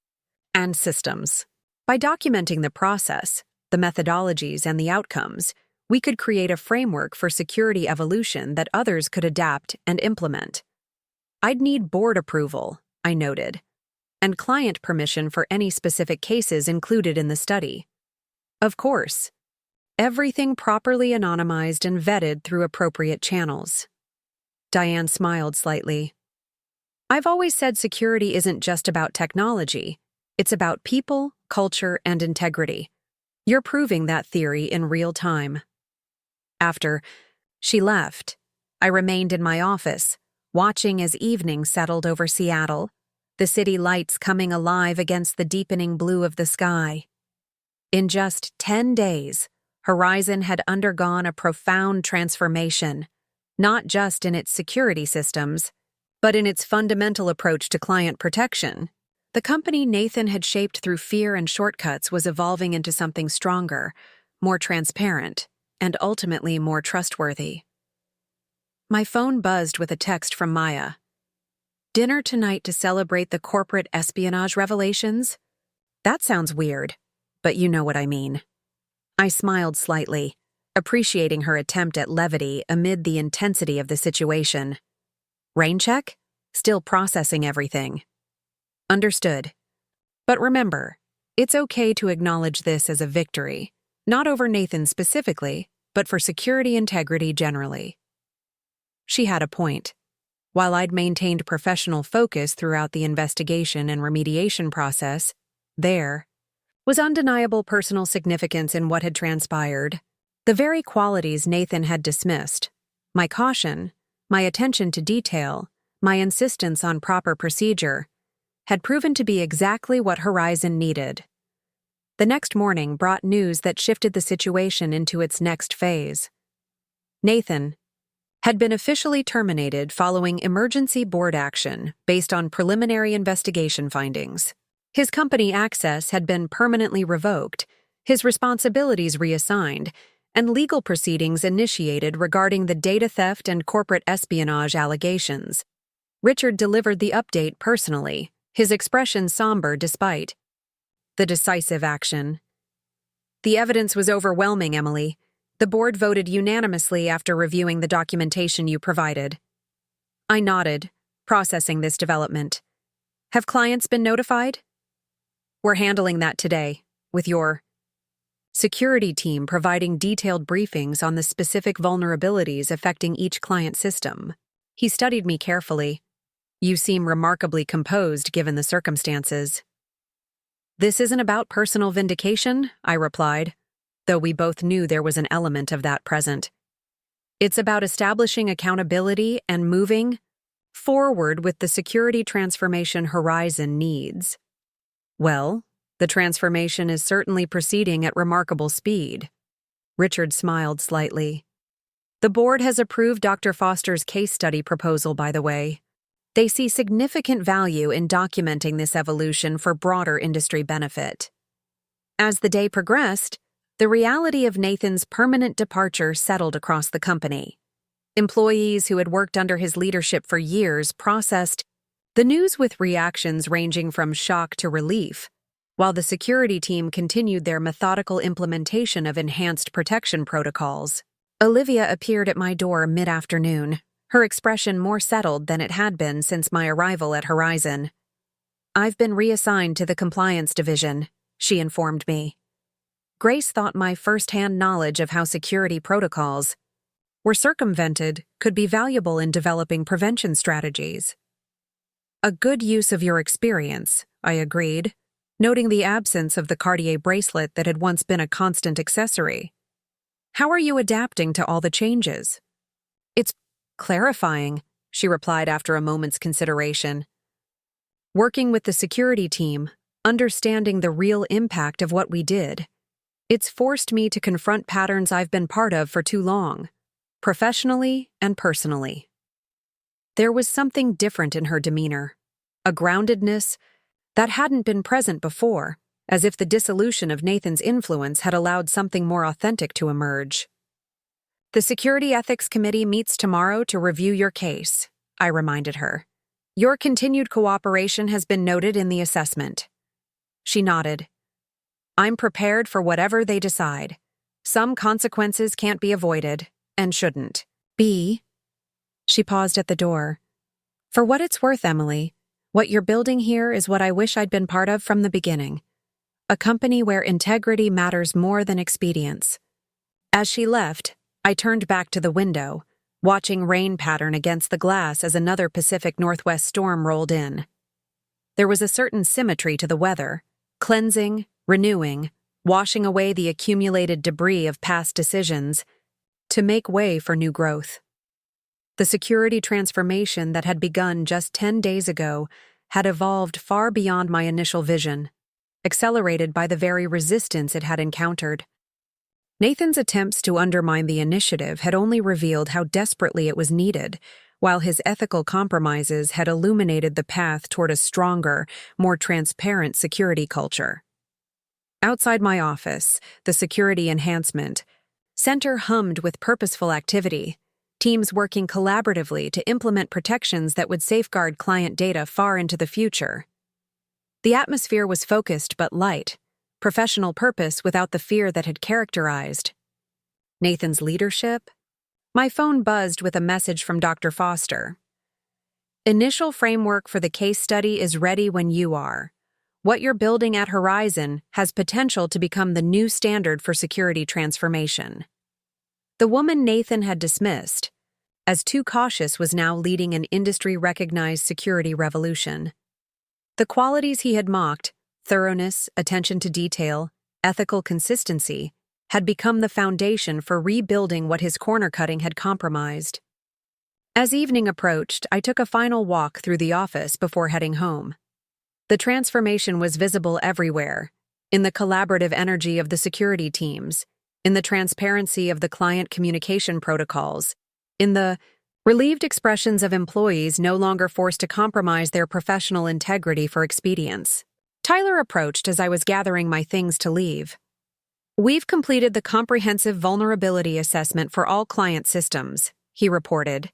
and systems. By documenting the process, the methodologies, and the outcomes, we could create a framework for security evolution that others could adapt and implement. I'd need board approval, I noted, and client permission for any specific cases included in the study. Of course, everything properly anonymized and vetted through appropriate channels. Diane smiled slightly. I've always said security isn't just about technology. It's about people, culture, and integrity. You're proving that theory in real time. After she left, I remained in my office, watching as evening settled over Seattle, the city lights coming alive against the deepening blue of the sky. In just 10 days, Horizon had undergone a profound transformation, not just in its security systems, but in its fundamental approach to client protection. The company Nathan had shaped through fear and shortcuts was evolving into something stronger, more transparent, and ultimately more trustworthy. My phone buzzed with a text from Maya. "Dinner tonight to celebrate the corporate espionage revelations?" That sounds weird, but you know what I mean. I smiled slightly, appreciating her attempt at levity amid the intensity of the situation. Rain check? Still processing everything. Understood. But remember, it's okay to acknowledge this as a victory, not over Nathan specifically, but for security integrity generally. She had a point. While I'd maintained professional focus throughout the investigation and remediation process, there was undeniable personal significance in what had transpired. The very qualities Nathan had dismissed, my caution, my attention to detail, my insistence on proper procedure, had proven to be exactly what Horizon needed. The next morning brought news that shifted the situation into its next phase. Nathan had been officially terminated following emergency board action based on preliminary investigation findings. His company access had been permanently revoked, his responsibilities reassigned, and legal proceedings initiated regarding the data theft and corporate espionage allegations. Richard delivered the update personally, his expression somber despite the decisive action. "The evidence was overwhelming, Emily. The board voted unanimously after reviewing the documentation you provided." I nodded, processing this development. "Have clients been notified?" "We're handling that today, with your security team providing detailed briefings on the specific vulnerabilities affecting each client system." He studied me carefully. "You seem remarkably composed given the circumstances." "This isn't about personal vindication," I replied, though we both knew there was an element of that present. "It's about establishing accountability and moving forward with the security transformation Horizon needs." "Well, the transformation is certainly proceeding at remarkable speed." Richard smiled slightly. "The board has approved Dr. Foster's case study proposal, by the way. They see significant value in documenting this evolution for broader industry benefit." As the day progressed, the reality of Nathan's permanent departure settled across the company. Employees who had worked under his leadership for years processed the news with reactions ranging from shock to relief, while the security team continued their methodical implementation of enhanced protection protocols. Olivia appeared at my door mid-afternoon, her expression more settled than it had been since my arrival at Horizon. "I've been reassigned to the compliance division," she informed me. Grace thought my first-hand knowledge of how security protocols were circumvented could be valuable in developing prevention strategies. "A good use of your experience," I agreed, noting the absence of the Cartier bracelet that had once been a constant accessory. "How are you adapting to all the changes?" "It's clarifying," she replied after a moment's consideration. "Working with the security team, understanding the real impact of what we did. It's forced me to confront patterns I've been part of for too long, professionally and personally." There was something different in her demeanor, a groundedness that hadn't been present before, as if the dissolution of Nathan's influence had allowed something more authentic to emerge. "The Security Ethics Committee meets tomorrow to review your case," I reminded her. "Your continued cooperation has been noted in the assessment." She nodded. "I'm prepared for whatever they decide. Some consequences can't be avoided, and shouldn't be." She paused at the door. "For what it's worth, Emily, what you're building here is what I wish I'd been part of from the beginning. A company where integrity matters more than expedience." As she left, I turned back to the window, watching rain pattern against the glass as another Pacific Northwest storm rolled in. There was a certain symmetry to the weather, cleansing, renewing, washing away the accumulated debris of past decisions to make way for new growth. The security transformation that had begun just 10 days ago had evolved far beyond my initial vision, accelerated by the very resistance it had encountered. Nathan's attempts to undermine the initiative had only revealed how desperately it was needed, while his ethical compromises had illuminated the path toward a stronger, more transparent security culture. Outside my office, the Security Enhancement Center hummed with purposeful activity, teams working collaboratively to implement protections that would safeguard client data far into the future. The atmosphere was focused but light, professional purpose without the fear that had characterized Nathan's leadership. My phone buzzed with a message from Dr. Foster. Initial framework for the case study is ready when you are. What you're building at Horizon has potential to become the new standard for security transformation. The woman Nathan had dismissed, as too cautious, was now leading an industry-recognized security revolution. The qualities he had mocked, thoroughness, attention to detail, ethical consistency, had become the foundation for rebuilding what his corner-cutting had compromised. As evening approached, I took a final walk through the office before heading home. The transformation was visible everywhere, in the collaborative energy of the security teams, in the transparency of the client communication protocols, in the relieved expressions of employees no longer forced to compromise their professional integrity for expedience. Tyler approached as I was gathering my things to leave. We've completed the comprehensive vulnerability assessment for all client systems, he reported.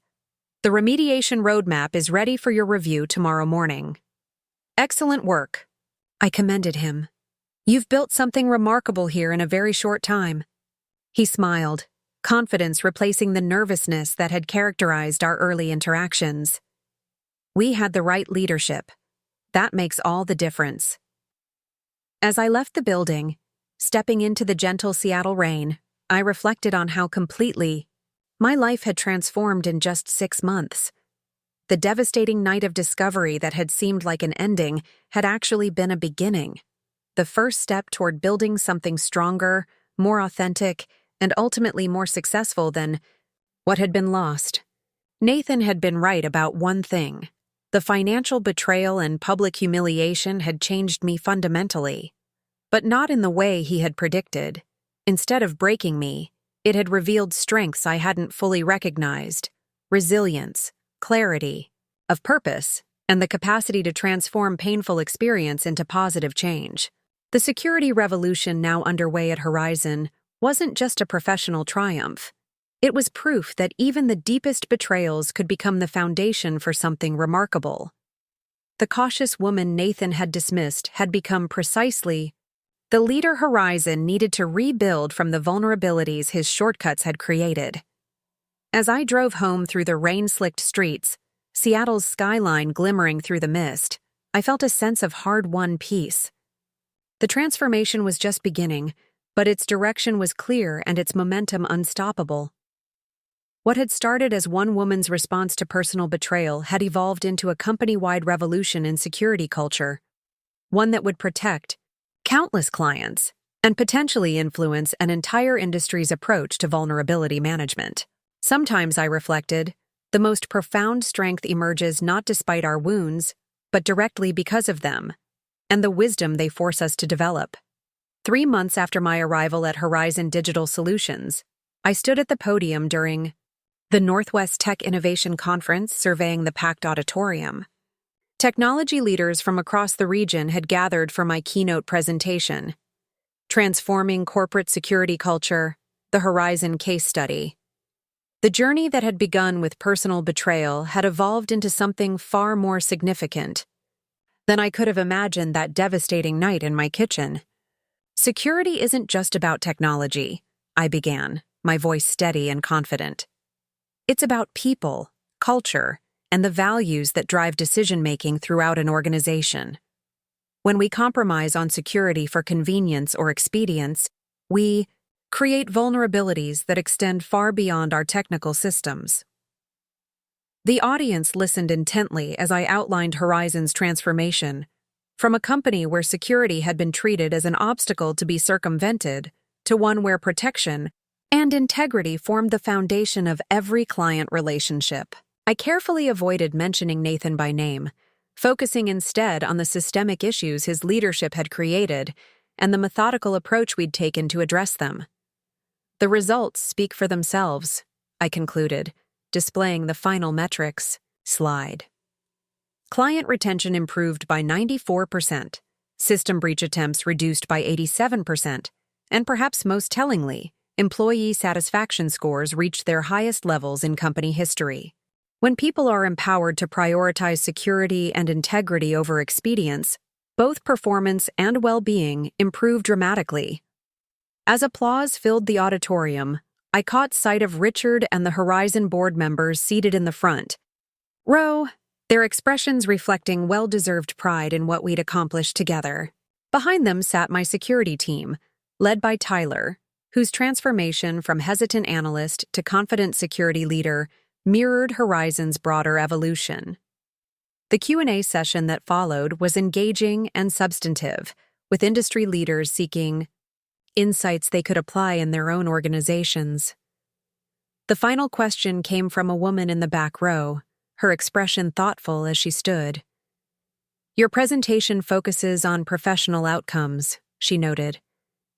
The remediation roadmap is ready for your review tomorrow morning. Excellent work. I commended him. You've built something remarkable here in a very short time. He smiled, confidence replacing the nervousness that had characterized our early interactions. We had the right leadership. That makes all the difference. As I left the building, stepping into the gentle Seattle rain, I reflected on how completely my life had transformed in just 6 months. The devastating night of discovery that had seemed like an ending had actually been a beginning, the first step toward building something stronger, more authentic, and ultimately more successful than what had been lost. Nathan had been right about one thing. The financial betrayal and public humiliation had changed me fundamentally, but not in the way he had predicted. Instead of breaking me, it had revealed strengths I hadn't fully recognized: resilience, clarity of purpose, and the capacity to transform painful experience into positive change. The security revolution now underway at Horizon wasn't just a professional triumph. It was proof that even the deepest betrayals could become the foundation for something remarkable. The cautious woman Nathan had dismissed had become precisely the leader Horizon needed to rebuild from the vulnerabilities his shortcuts had created. As I drove home through the rain-slicked streets, Seattle's skyline glimmering through the mist, I felt a sense of hard-won peace. The transformation was just beginning, but its direction was clear and its momentum unstoppable. What had started as one woman's response to personal betrayal had evolved into a company-wide revolution in security culture, one that would protect countless clients and potentially influence an entire industry's approach to vulnerability management. Sometimes, I reflected, the most profound strength emerges not despite our wounds, but directly because of them, and the wisdom they force us to develop. 3 months after my arrival at Horizon Digital Solutions, I stood at the podium during the Northwest Tech Innovation Conference surveying the packed auditorium. Technology leaders from across the region had gathered for my keynote presentation, Transforming Corporate Security Culture, the Horizon Case Study. The journey that had begun with personal betrayal had evolved into something far more significant than I could have imagined that devastating night in my kitchen. Security isn't just about technology, I began, my voice steady and confident. It's about people, culture, and the values that drive decision-making throughout an organization. When we compromise on security for convenience or expedience, we create vulnerabilities that extend far beyond our technical systems. The audience listened intently as I outlined Horizon's transformation, from a company where security had been treated as an obstacle to be circumvented to one where protection And integrity formed the foundation of every client relationship. I carefully avoided mentioning Nathan by name, focusing instead on the systemic issues his leadership had created and the methodical approach we'd taken to address them. The results speak for themselves, I concluded, displaying the final metrics. Slide. Client retention improved by 94%, system breach attempts reduced by 87%, and perhaps most tellingly, employee satisfaction scores reached their highest levels in company history. When people are empowered to prioritize security and integrity over expedience, both performance and well-being improve dramatically. As applause filled the auditorium, I caught sight of Richard and the Horizon board members seated in the front row, their expressions reflecting well-deserved pride in what we'd accomplished together. Behind them sat my security team, led by Tyler, whose transformation from hesitant analyst to confident security leader mirrored Horizon's broader evolution. The Q&A session that followed was engaging and substantive, with industry leaders seeking insights they could apply in their own organizations. The final question came from a woman in the back row, her expression thoughtful as she stood. "Your presentation focuses on professional outcomes," she noted,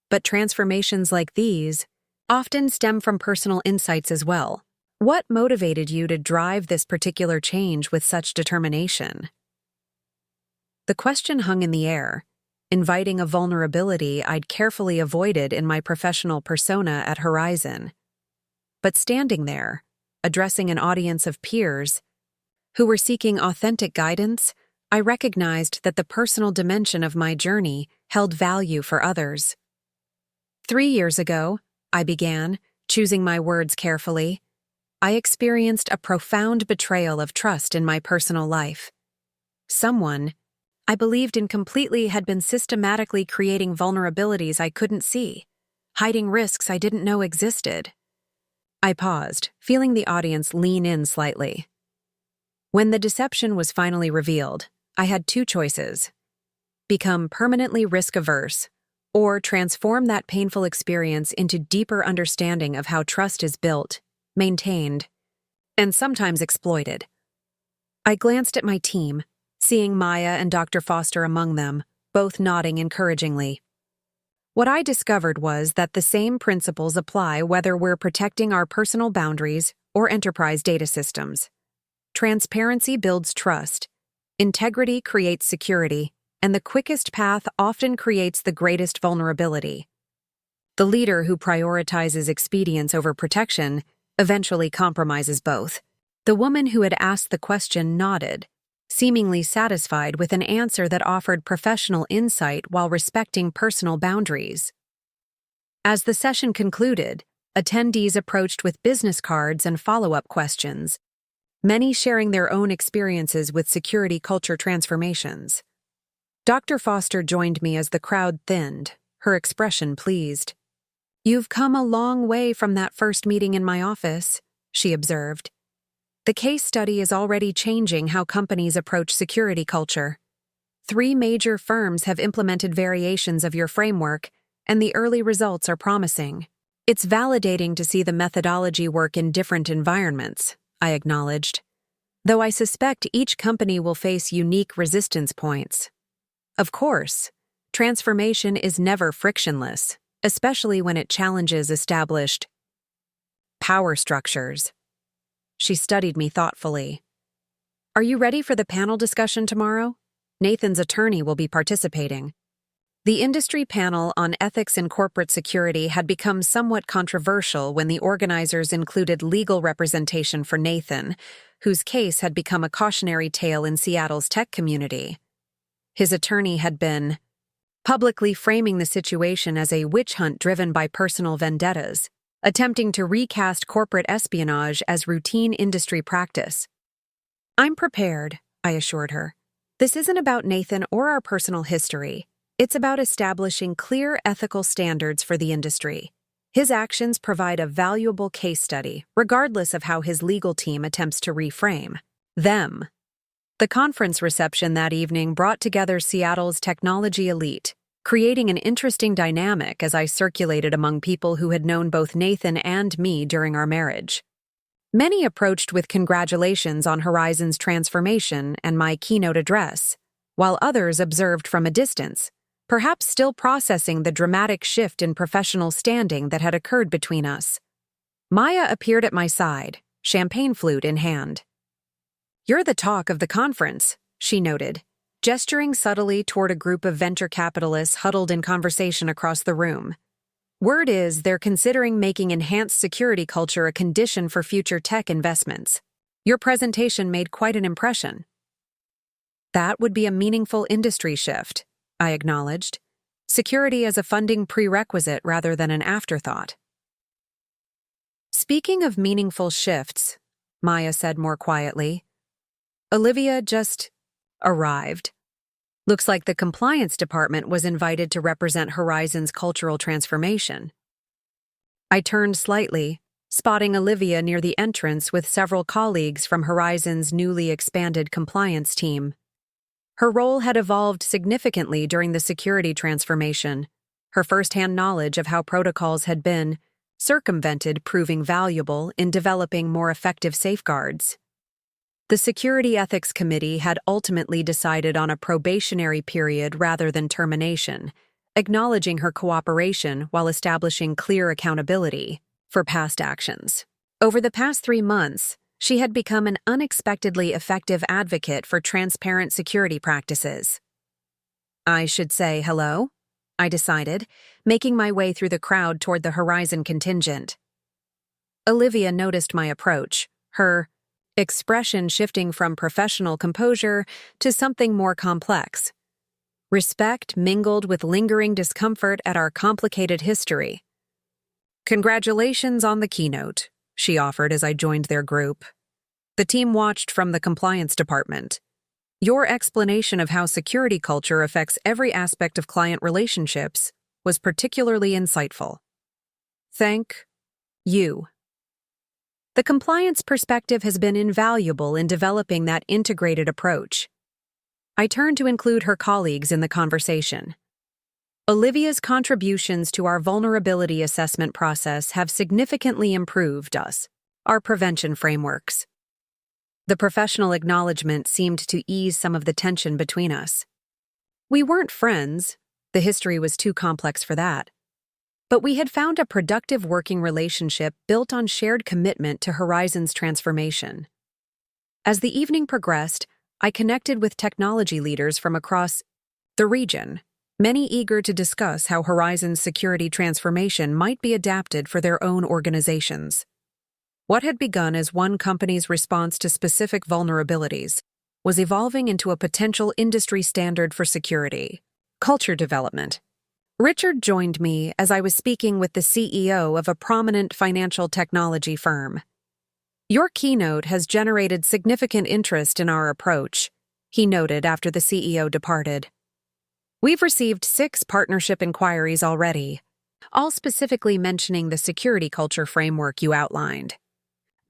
"but transformations like these often stem from personal insights as well. What motivated you to drive this particular change with such determination?" The question hung in the air, inviting a vulnerability I'd carefully avoided in my professional persona at Horizon. But standing there, addressing an audience of peers who were seeking authentic guidance, I recognized that the personal dimension of my journey held value for others. 3 years ago, I began, choosing my words carefully, I experienced a profound betrayal of trust in my personal life. Someone I believed in completely had been systematically creating vulnerabilities I couldn't see, hiding risks I didn't know existed. I paused, feeling the audience lean in slightly. When the deception was finally revealed, I had 2 choices: become permanently risk-averse, or transform that painful experience into deeper understanding of how trust is built, maintained, and sometimes exploited. I glanced at my team, seeing Maya and Dr. Foster among them, both nodding encouragingly. What I discovered was that the same principles apply whether we're protecting our personal boundaries or enterprise data systems. Transparency builds trust, integrity creates security, and the quickest path often creates the greatest vulnerability. The leader who prioritizes expedience over protection eventually compromises both. The woman who had asked the question nodded, seemingly satisfied with an answer that offered professional insight while respecting personal boundaries. As the session concluded, attendees approached with business cards and follow-up questions, many sharing their own experiences with security culture transformations. Dr. Foster joined me as the crowd thinned, her expression pleased. "You've come a long way from that first meeting in my office," she observed. "The case study is already changing how companies approach security culture. 3 major firms have implemented variations of your framework, and the early results are promising. It's validating to see the methodology work in different environments," I acknowledged, "though I suspect each company will face unique resistance points. Of course, transformation is never frictionless, especially when it challenges established power structures." She studied me thoughtfully. "Are you ready for the panel discussion tomorrow? Nathan's attorney will be participating." The industry panel on ethics in corporate security had become somewhat controversial when the organizers included legal representation for Nathan, whose case had become a cautionary tale in Seattle's tech community. His attorney had been publicly framing the situation as a witch hunt driven by personal vendettas, attempting to recast corporate espionage as routine industry practice. "I'm prepared," I assured her. "This isn't about Nathan or our personal history. It's about establishing clear ethical standards for the industry. His actions provide a valuable case study, regardless of how his legal team attempts to reframe them." The conference reception that evening brought together Seattle's technology elite, creating an interesting dynamic as I circulated among people who had known both Nathan and me during our marriage. Many approached with congratulations on Horizon's transformation and my keynote address, while others observed from a distance, perhaps still processing the dramatic shift in professional standing that had occurred between us. Maya appeared at my side, champagne flute in hand. "You're the talk of the conference," she noted, gesturing subtly toward a group of venture capitalists huddled in conversation across the room. "Word is they're considering making enhanced security culture a condition for future tech investments. Your presentation made quite an impression." "That would be a meaningful industry shift," I acknowledged. "Security as a funding prerequisite rather than an afterthought." "Speaking of meaningful shifts," Maya said more quietly, "Olivia just arrived. Looks like the compliance department was invited to represent Horizon's cultural transformation." I turned slightly, spotting Olivia near the entrance with several colleagues from Horizon's newly expanded compliance team. Her role had evolved significantly during the security transformation, her first-hand knowledge of how protocols had been circumvented proving valuable in developing more effective safeguards. The Security Ethics Committee had ultimately decided on a probationary period rather than termination, acknowledging her cooperation while establishing clear accountability for past actions. Over the past 3 months, she had become an unexpectedly effective advocate for transparent security practices. "I should say hello," I decided, making my way through the crowd toward the Horizon contingent. Olivia noticed my approach, her expression shifting from professional composure to something more complex. Respect mingled with lingering discomfort at our complicated history. "Congratulations on the keynote," she offered as I joined their group. "The team watched from the compliance department. Your explanation of how security culture affects every aspect of client relationships was particularly insightful. Thank you." The compliance perspective has been invaluable in developing that integrated approach. I turned to include her colleagues in the conversation. "Olivia's contributions to our vulnerability assessment process have significantly improved our prevention frameworks." The professional acknowledgement seemed to ease some of the tension between us. We weren't friends, the history was too complex for that. But we had found a productive working relationship built on shared commitment to Horizon's transformation. As the evening progressed, I connected with technology leaders from across the region, many eager to discuss how Horizon's security transformation might be adapted for their own organizations. What had begun as one company's response to specific vulnerabilities was evolving into a potential industry standard for security. Culture development. Richard joined me as I was speaking with the CEO of a prominent financial technology firm. "Your keynote has generated significant interest in our approach," he noted after the CEO departed. "We've received 6 partnership inquiries already, all specifically mentioning the security culture framework you outlined.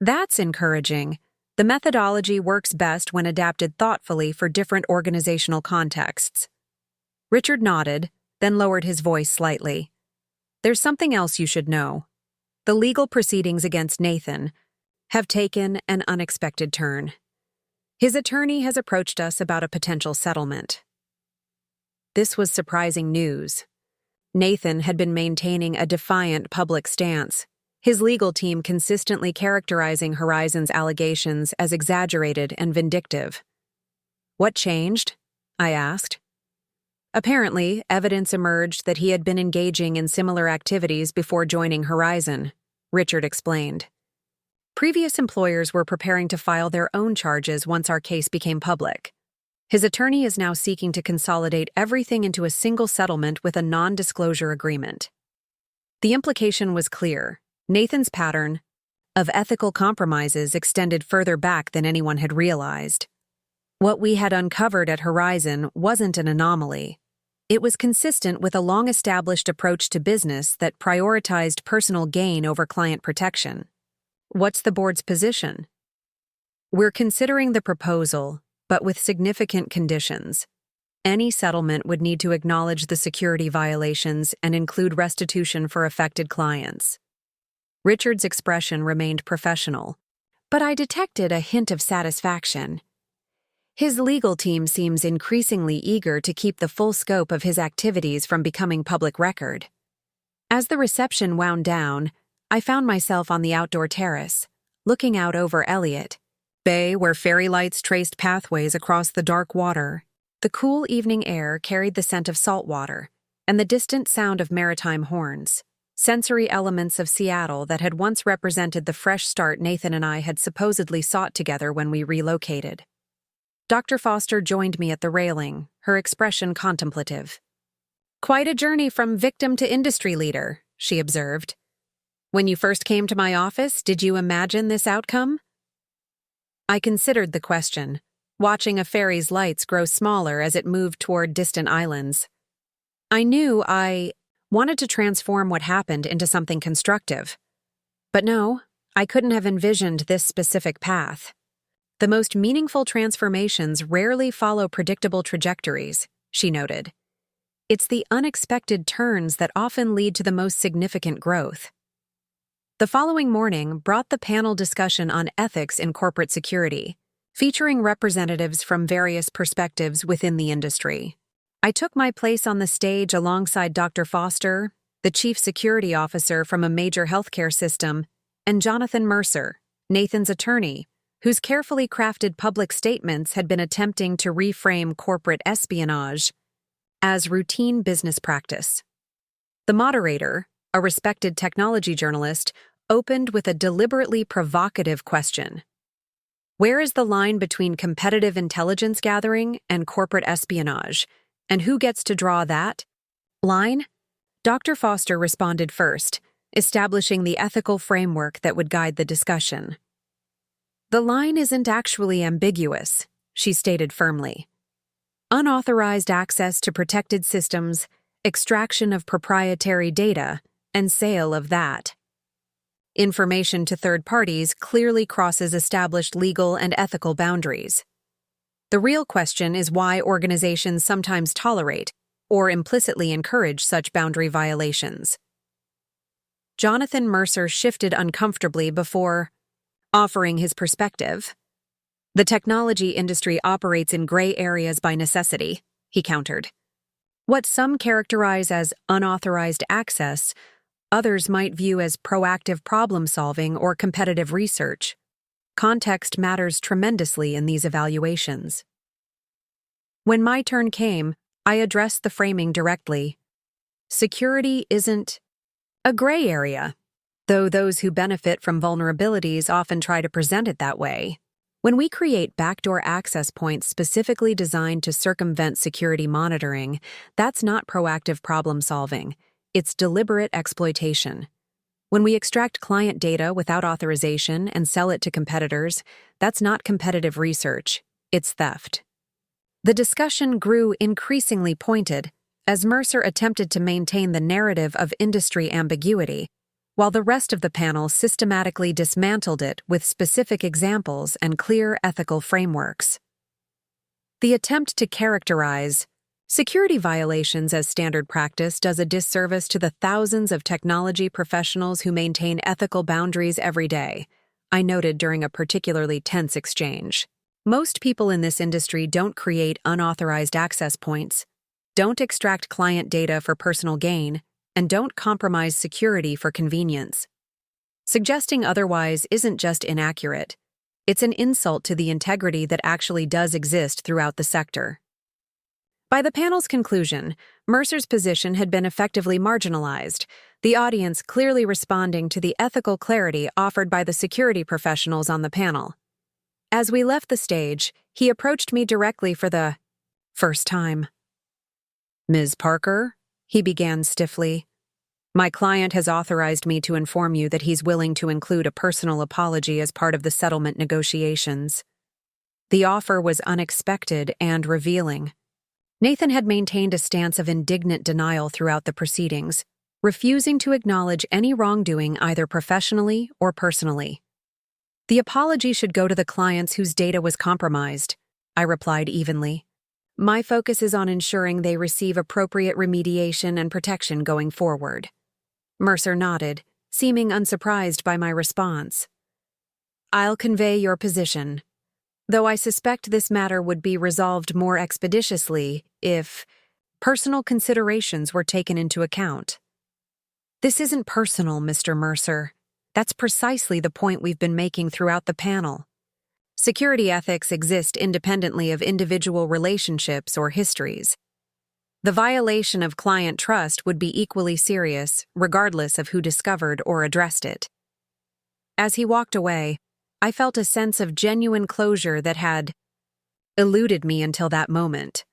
That's encouraging. The methodology works best when adapted thoughtfully for different organizational contexts." Richard nodded, then lowered his voice slightly. "There's something else you should know. The legal proceedings against Nathan have taken an unexpected turn. His attorney has approached us about a potential settlement." This was surprising news. Nathan had been maintaining a defiant public stance, his legal team consistently characterizing Horizon's allegations as exaggerated and vindictive. "What changed?" I asked. "Apparently, evidence emerged that he had been engaging in similar activities before joining Horizon," Richard explained. "Previous employers were preparing to file their own charges once our case became public. His attorney is now seeking to consolidate everything into a single settlement with a non-disclosure agreement." The implication was clear. Nathan's pattern of ethical compromises extended further back than anyone had realized. What we had uncovered at Horizon wasn't an anomaly. It was consistent with a long-established approach to business that prioritized personal gain over client protection. "What's the board's position?" "We're considering the proposal, but with significant conditions. Any settlement would need to acknowledge the security violations and include restitution for affected clients. Richard's expression remained professional, but I detected a hint of satisfaction. His legal team seems increasingly eager to keep the full scope of his activities from becoming public record. As the reception wound down, I found myself on the outdoor terrace, looking out over Elliott Bay where fairy lights traced pathways across the dark water. The cool evening air carried the scent of salt water and the distant sound of maritime horns, sensory elements of Seattle that had once represented the fresh start Nathan and I had supposedly sought together when we relocated. Dr. Foster joined me at the railing, her expression contemplative. "Quite a journey from victim to industry leader," she observed. "When you first came to my office, did you imagine this outcome?" I considered the question, watching a ferry's lights grow smaller as it moved toward distant islands. I knew I wanted to transform what happened into something constructive. But no, I couldn't have envisioned this specific path. The most meaningful transformations rarely follow predictable trajectories, she noted. It's the unexpected turns that often lead to the most significant growth. The following morning brought the panel discussion on ethics in corporate security, featuring representatives from various perspectives within the industry. I took my place on the stage alongside Dr. Foster, the chief security officer from a major healthcare system, and Jonathan Mercer, Nathan's attorney, whose carefully crafted public statements had been attempting to reframe corporate espionage as routine business practice. The moderator, a respected technology journalist, opened with a deliberately provocative question. Where is the line between competitive intelligence gathering and corporate espionage, and who gets to draw that line? Dr. Foster responded first, establishing the ethical framework that would guide the discussion. The line isn't actually ambiguous, she stated firmly. Unauthorized access to protected systems, extraction of proprietary data, and sale of that. Information to third parties clearly crosses established legal and ethical boundaries. The real question is why organizations sometimes tolerate or implicitly encourage such boundary violations. Jonathan Mercer shifted uncomfortably before offering his perspective. The technology industry operates in gray areas by necessity, he countered. What some characterize as unauthorized access, others might view as proactive problem-solving or competitive research. Context matters tremendously in these evaluations. When my turn came, I addressed the framing directly. Security isn't a gray area, though those who benefit from vulnerabilities often try to present it that way. When we create backdoor access points specifically designed to circumvent security monitoring, that's not proactive problem-solving. It's deliberate exploitation. When we extract client data without authorization and sell it to competitors, that's not competitive research, it's theft. The discussion grew increasingly pointed as Mercer attempted to maintain the narrative of industry ambiguity, while the rest of the panel systematically dismantled it with specific examples and clear ethical frameworks. The attempt to characterize security violations as standard practice does a disservice to the thousands of technology professionals who maintain ethical boundaries every day, I noted during a particularly tense exchange. Most people in this industry don't create unauthorized access points, don't extract client data for personal gain, and don't compromise security for convenience. Suggesting otherwise isn't just inaccurate, it's an insult to the integrity that actually does exist throughout the sector. By the panel's conclusion, Mercer's position had been effectively marginalized, the audience clearly responding to the ethical clarity offered by the security professionals on the panel. As we left the stage, he approached me directly for the first time. "Ms. Parker," he began stiffly, "my client has authorized me to inform you that he's willing to include a personal apology as part of the settlement negotiations." The offer was unexpected and revealing. Nathan had maintained a stance of indignant denial throughout the proceedings, refusing to acknowledge any wrongdoing either professionally or personally. "The apology should go to the clients whose data was compromised," I replied evenly. My focus is on ensuring they receive appropriate remediation and protection going forward. Mercer nodded, seeming unsurprised by my response. I'll convey your position, though I suspect this matter would be resolved more expeditiously if personal considerations were taken into account. This isn't personal, Mr. Mercer. That's precisely the point we've been making throughout the panel. Security ethics exist independently of individual relationships or histories. The violation of client trust would be equally serious, regardless of who discovered or addressed it. As he walked away, I felt a sense of genuine closure that had eluded me until that moment.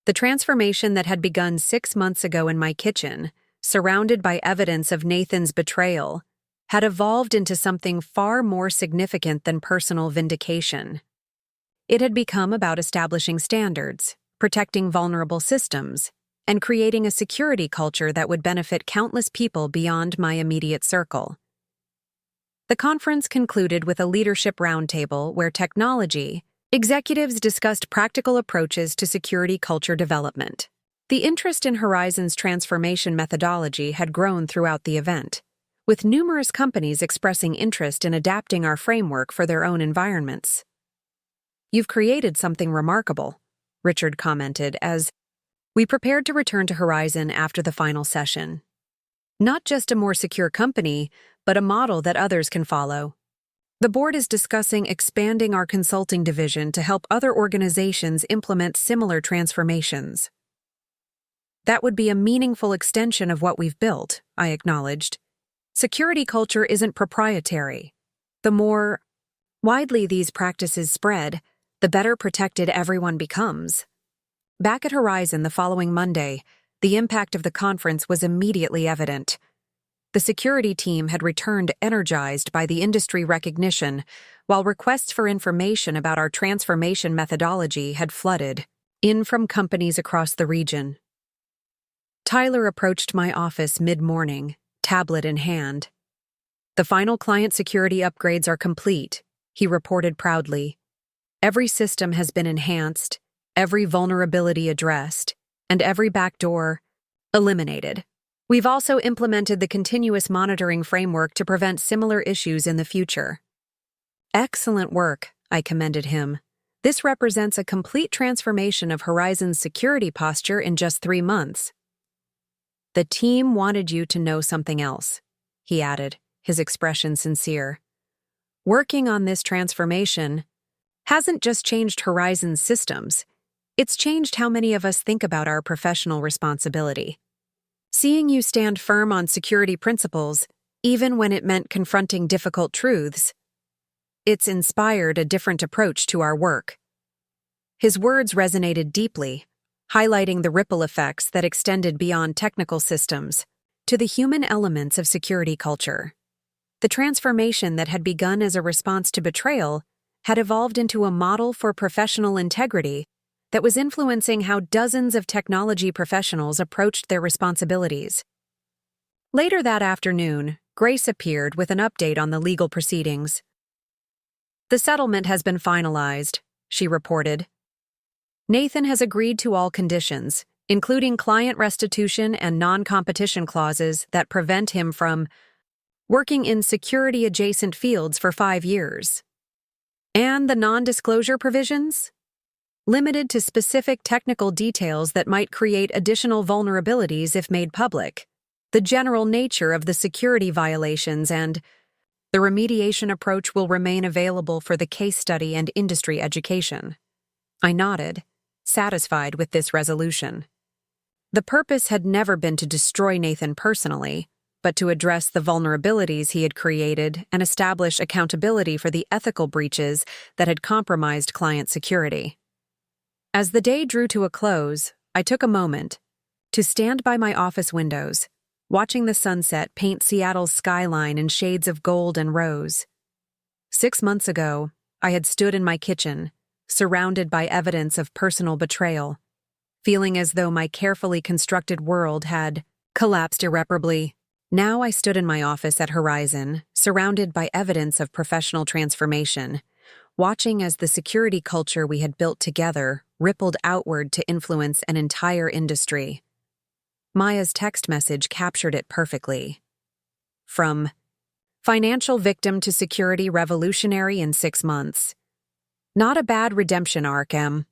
The transformation that had begun 6 months ago in my kitchen, surrounded by evidence of Nathan's betrayal, had evolved into something far more significant than personal vindication. It had become about establishing standards, protecting vulnerable systems, and creating a security culture that would benefit countless people beyond my immediate circle. The conference concluded with a leadership roundtable where executives discussed practical approaches to security culture development. The interest in Horizon's transformation methodology had grown throughout the event, with numerous companies expressing interest in adapting our framework for their own environments. You've created something remarkable, Richard commented as we prepared to return to Horizon after the final session. Not just a more secure company, but a model that others can follow. The board is discussing expanding our consulting division to help other organizations implement similar transformations. That would be a meaningful extension of what we've built, I acknowledged. Security culture isn't proprietary. The more widely these practices spread, the better protected everyone becomes. Back at Horizon the following Monday, the impact of the conference was immediately evident. The security team had returned energized by the industry recognition, while requests for information about our transformation methodology had flooded in from companies across the region. Tyler approached my office mid-morning, tablet in hand. The final client security upgrades are complete, he reported proudly. Every system has been enhanced, every vulnerability addressed, and every backdoor eliminated. We've also implemented the continuous monitoring framework to prevent similar issues in the future. Excellent work, I commended him. This represents a complete transformation of Horizon's security posture in just 3 months. The team wanted you to know something else, he added, his expression sincere. Working on this transformation hasn't just changed Horizon's systems, it's changed how many of us think about our professional responsibility. Seeing you stand firm on security principles, even when it meant confronting difficult truths, it's inspired a different approach to our work. His words resonated deeply, highlighting the ripple effects that extended beyond technical systems to the human elements of security culture. The transformation that had begun as a response to betrayal had evolved into a model for professional integrity that was influencing how dozens of technology professionals approached their responsibilities. Later that afternoon, Grace appeared with an update on the legal proceedings. The settlement has been finalized, she reported. Nathan has agreed to all conditions, including client restitution and non-competition clauses that prevent him from working in security-adjacent fields for 5 years. And the non-disclosure provisions? Limited to specific technical details that might create additional vulnerabilities if made public, the general nature of the security violations and the remediation approach will remain available for the case study and industry education. I nodded, satisfied with this resolution. The purpose had never been to destroy Nathan personally, but to address the vulnerabilities he had created and establish accountability for the ethical breaches that had compromised client security. As the day drew to a close, I took a moment to stand by my office windows, watching the sunset paint Seattle's skyline in shades of gold and rose. 6 months ago, I had stood in my kitchen, surrounded by evidence of personal betrayal, feeling as though my carefully constructed world had collapsed irreparably. Now I stood in my office at Horizon, surrounded by evidence of professional transformation, watching as the security culture we had built together rippled outward to influence an entire industry. Maya's text message captured it perfectly. From financial victim to security revolutionary in 6 months. Not a bad redemption arc, Em.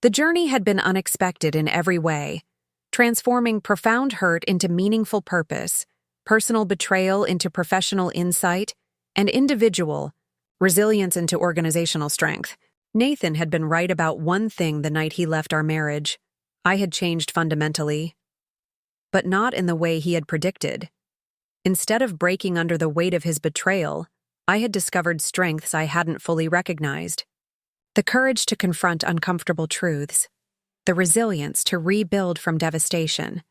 The journey had been unexpected in every way, transforming profound hurt into meaningful purpose, personal betrayal into professional insight, and individual resilience into organizational strength. Nathan had been right about one thing the night he left our marriage. I had changed fundamentally, but not in the way he had predicted. Instead of breaking under the weight of his betrayal, I had discovered strengths I hadn't fully recognized. The courage to confront uncomfortable truths, the resilience to rebuild from devastation,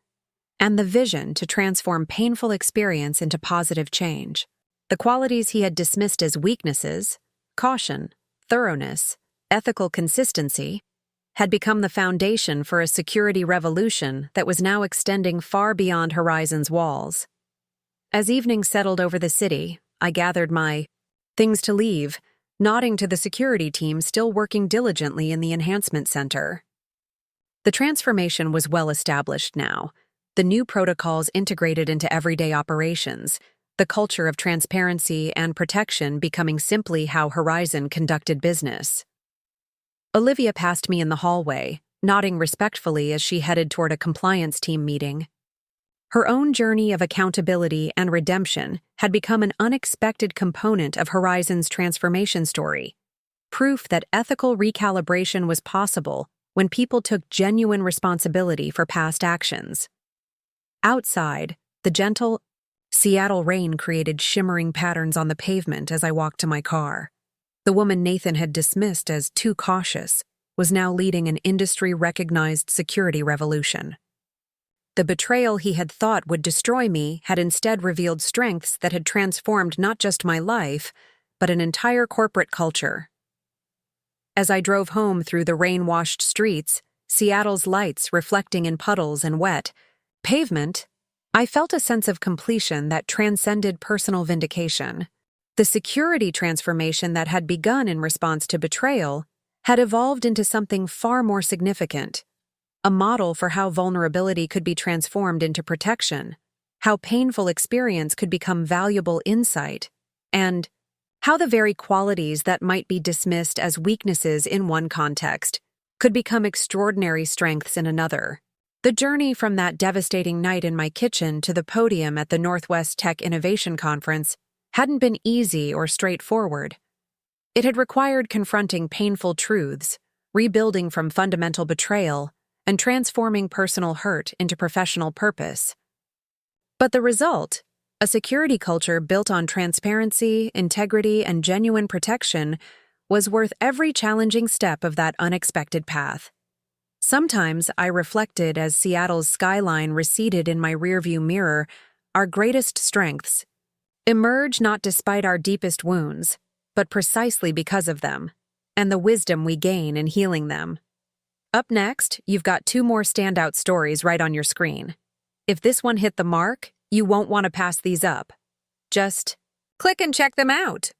and the vision to transform painful experience into positive change. The qualities he had dismissed as weaknesses, caution, thoroughness, ethical consistency, had become the foundation for a security revolution that was now extending far beyond Horizon's walls. As evening settled over the city, I gathered my things to leave, nodding to the security team still working diligently in the enhancement center. The transformation was well established now, the new protocols integrated into everyday operations, the culture of transparency and protection becoming simply how Horizon conducted business. Olivia passed me in the hallway, nodding respectfully as she headed toward a compliance team meeting. Her own journey of accountability and redemption had become an unexpected component of Horizon's transformation story, proof that ethical recalibration was possible when people took genuine responsibility for past actions. Outside, the gentle Seattle rain created shimmering patterns on the pavement as I walked to my car. The woman Nathan had dismissed as too cautious was now leading an industry-recognized security revolution. The betrayal he had thought would destroy me had instead revealed strengths that had transformed not just my life, but an entire corporate culture. As I drove home through the rain-washed streets, Seattle's lights reflecting in puddles and wet pavement, I felt a sense of completion that transcended personal vindication. The security transformation that had begun in response to betrayal had evolved into something far more significant, a model for how vulnerability could be transformed into protection, how painful experience could become valuable insight, and how the very qualities that might be dismissed as weaknesses in one context could become extraordinary strengths in another. The journey from that devastating night in my kitchen to the podium at the Northwest Tech Innovation Conference hadn't been easy or straightforward. It had required confronting painful truths, rebuilding from fundamental betrayal, and transforming personal hurt into professional purpose. But the result, a security culture built on transparency, integrity, and genuine protection, was worth every challenging step of that unexpected path. Sometimes I reflected as Seattle's skyline receded in my rearview mirror, our greatest strengths emerge not despite our deepest wounds, but precisely because of them, and the wisdom we gain in healing them. Up next, you've got 2 more standout stories right on your screen. If this one hit the mark, you won't want to pass these up. Just click and check them out.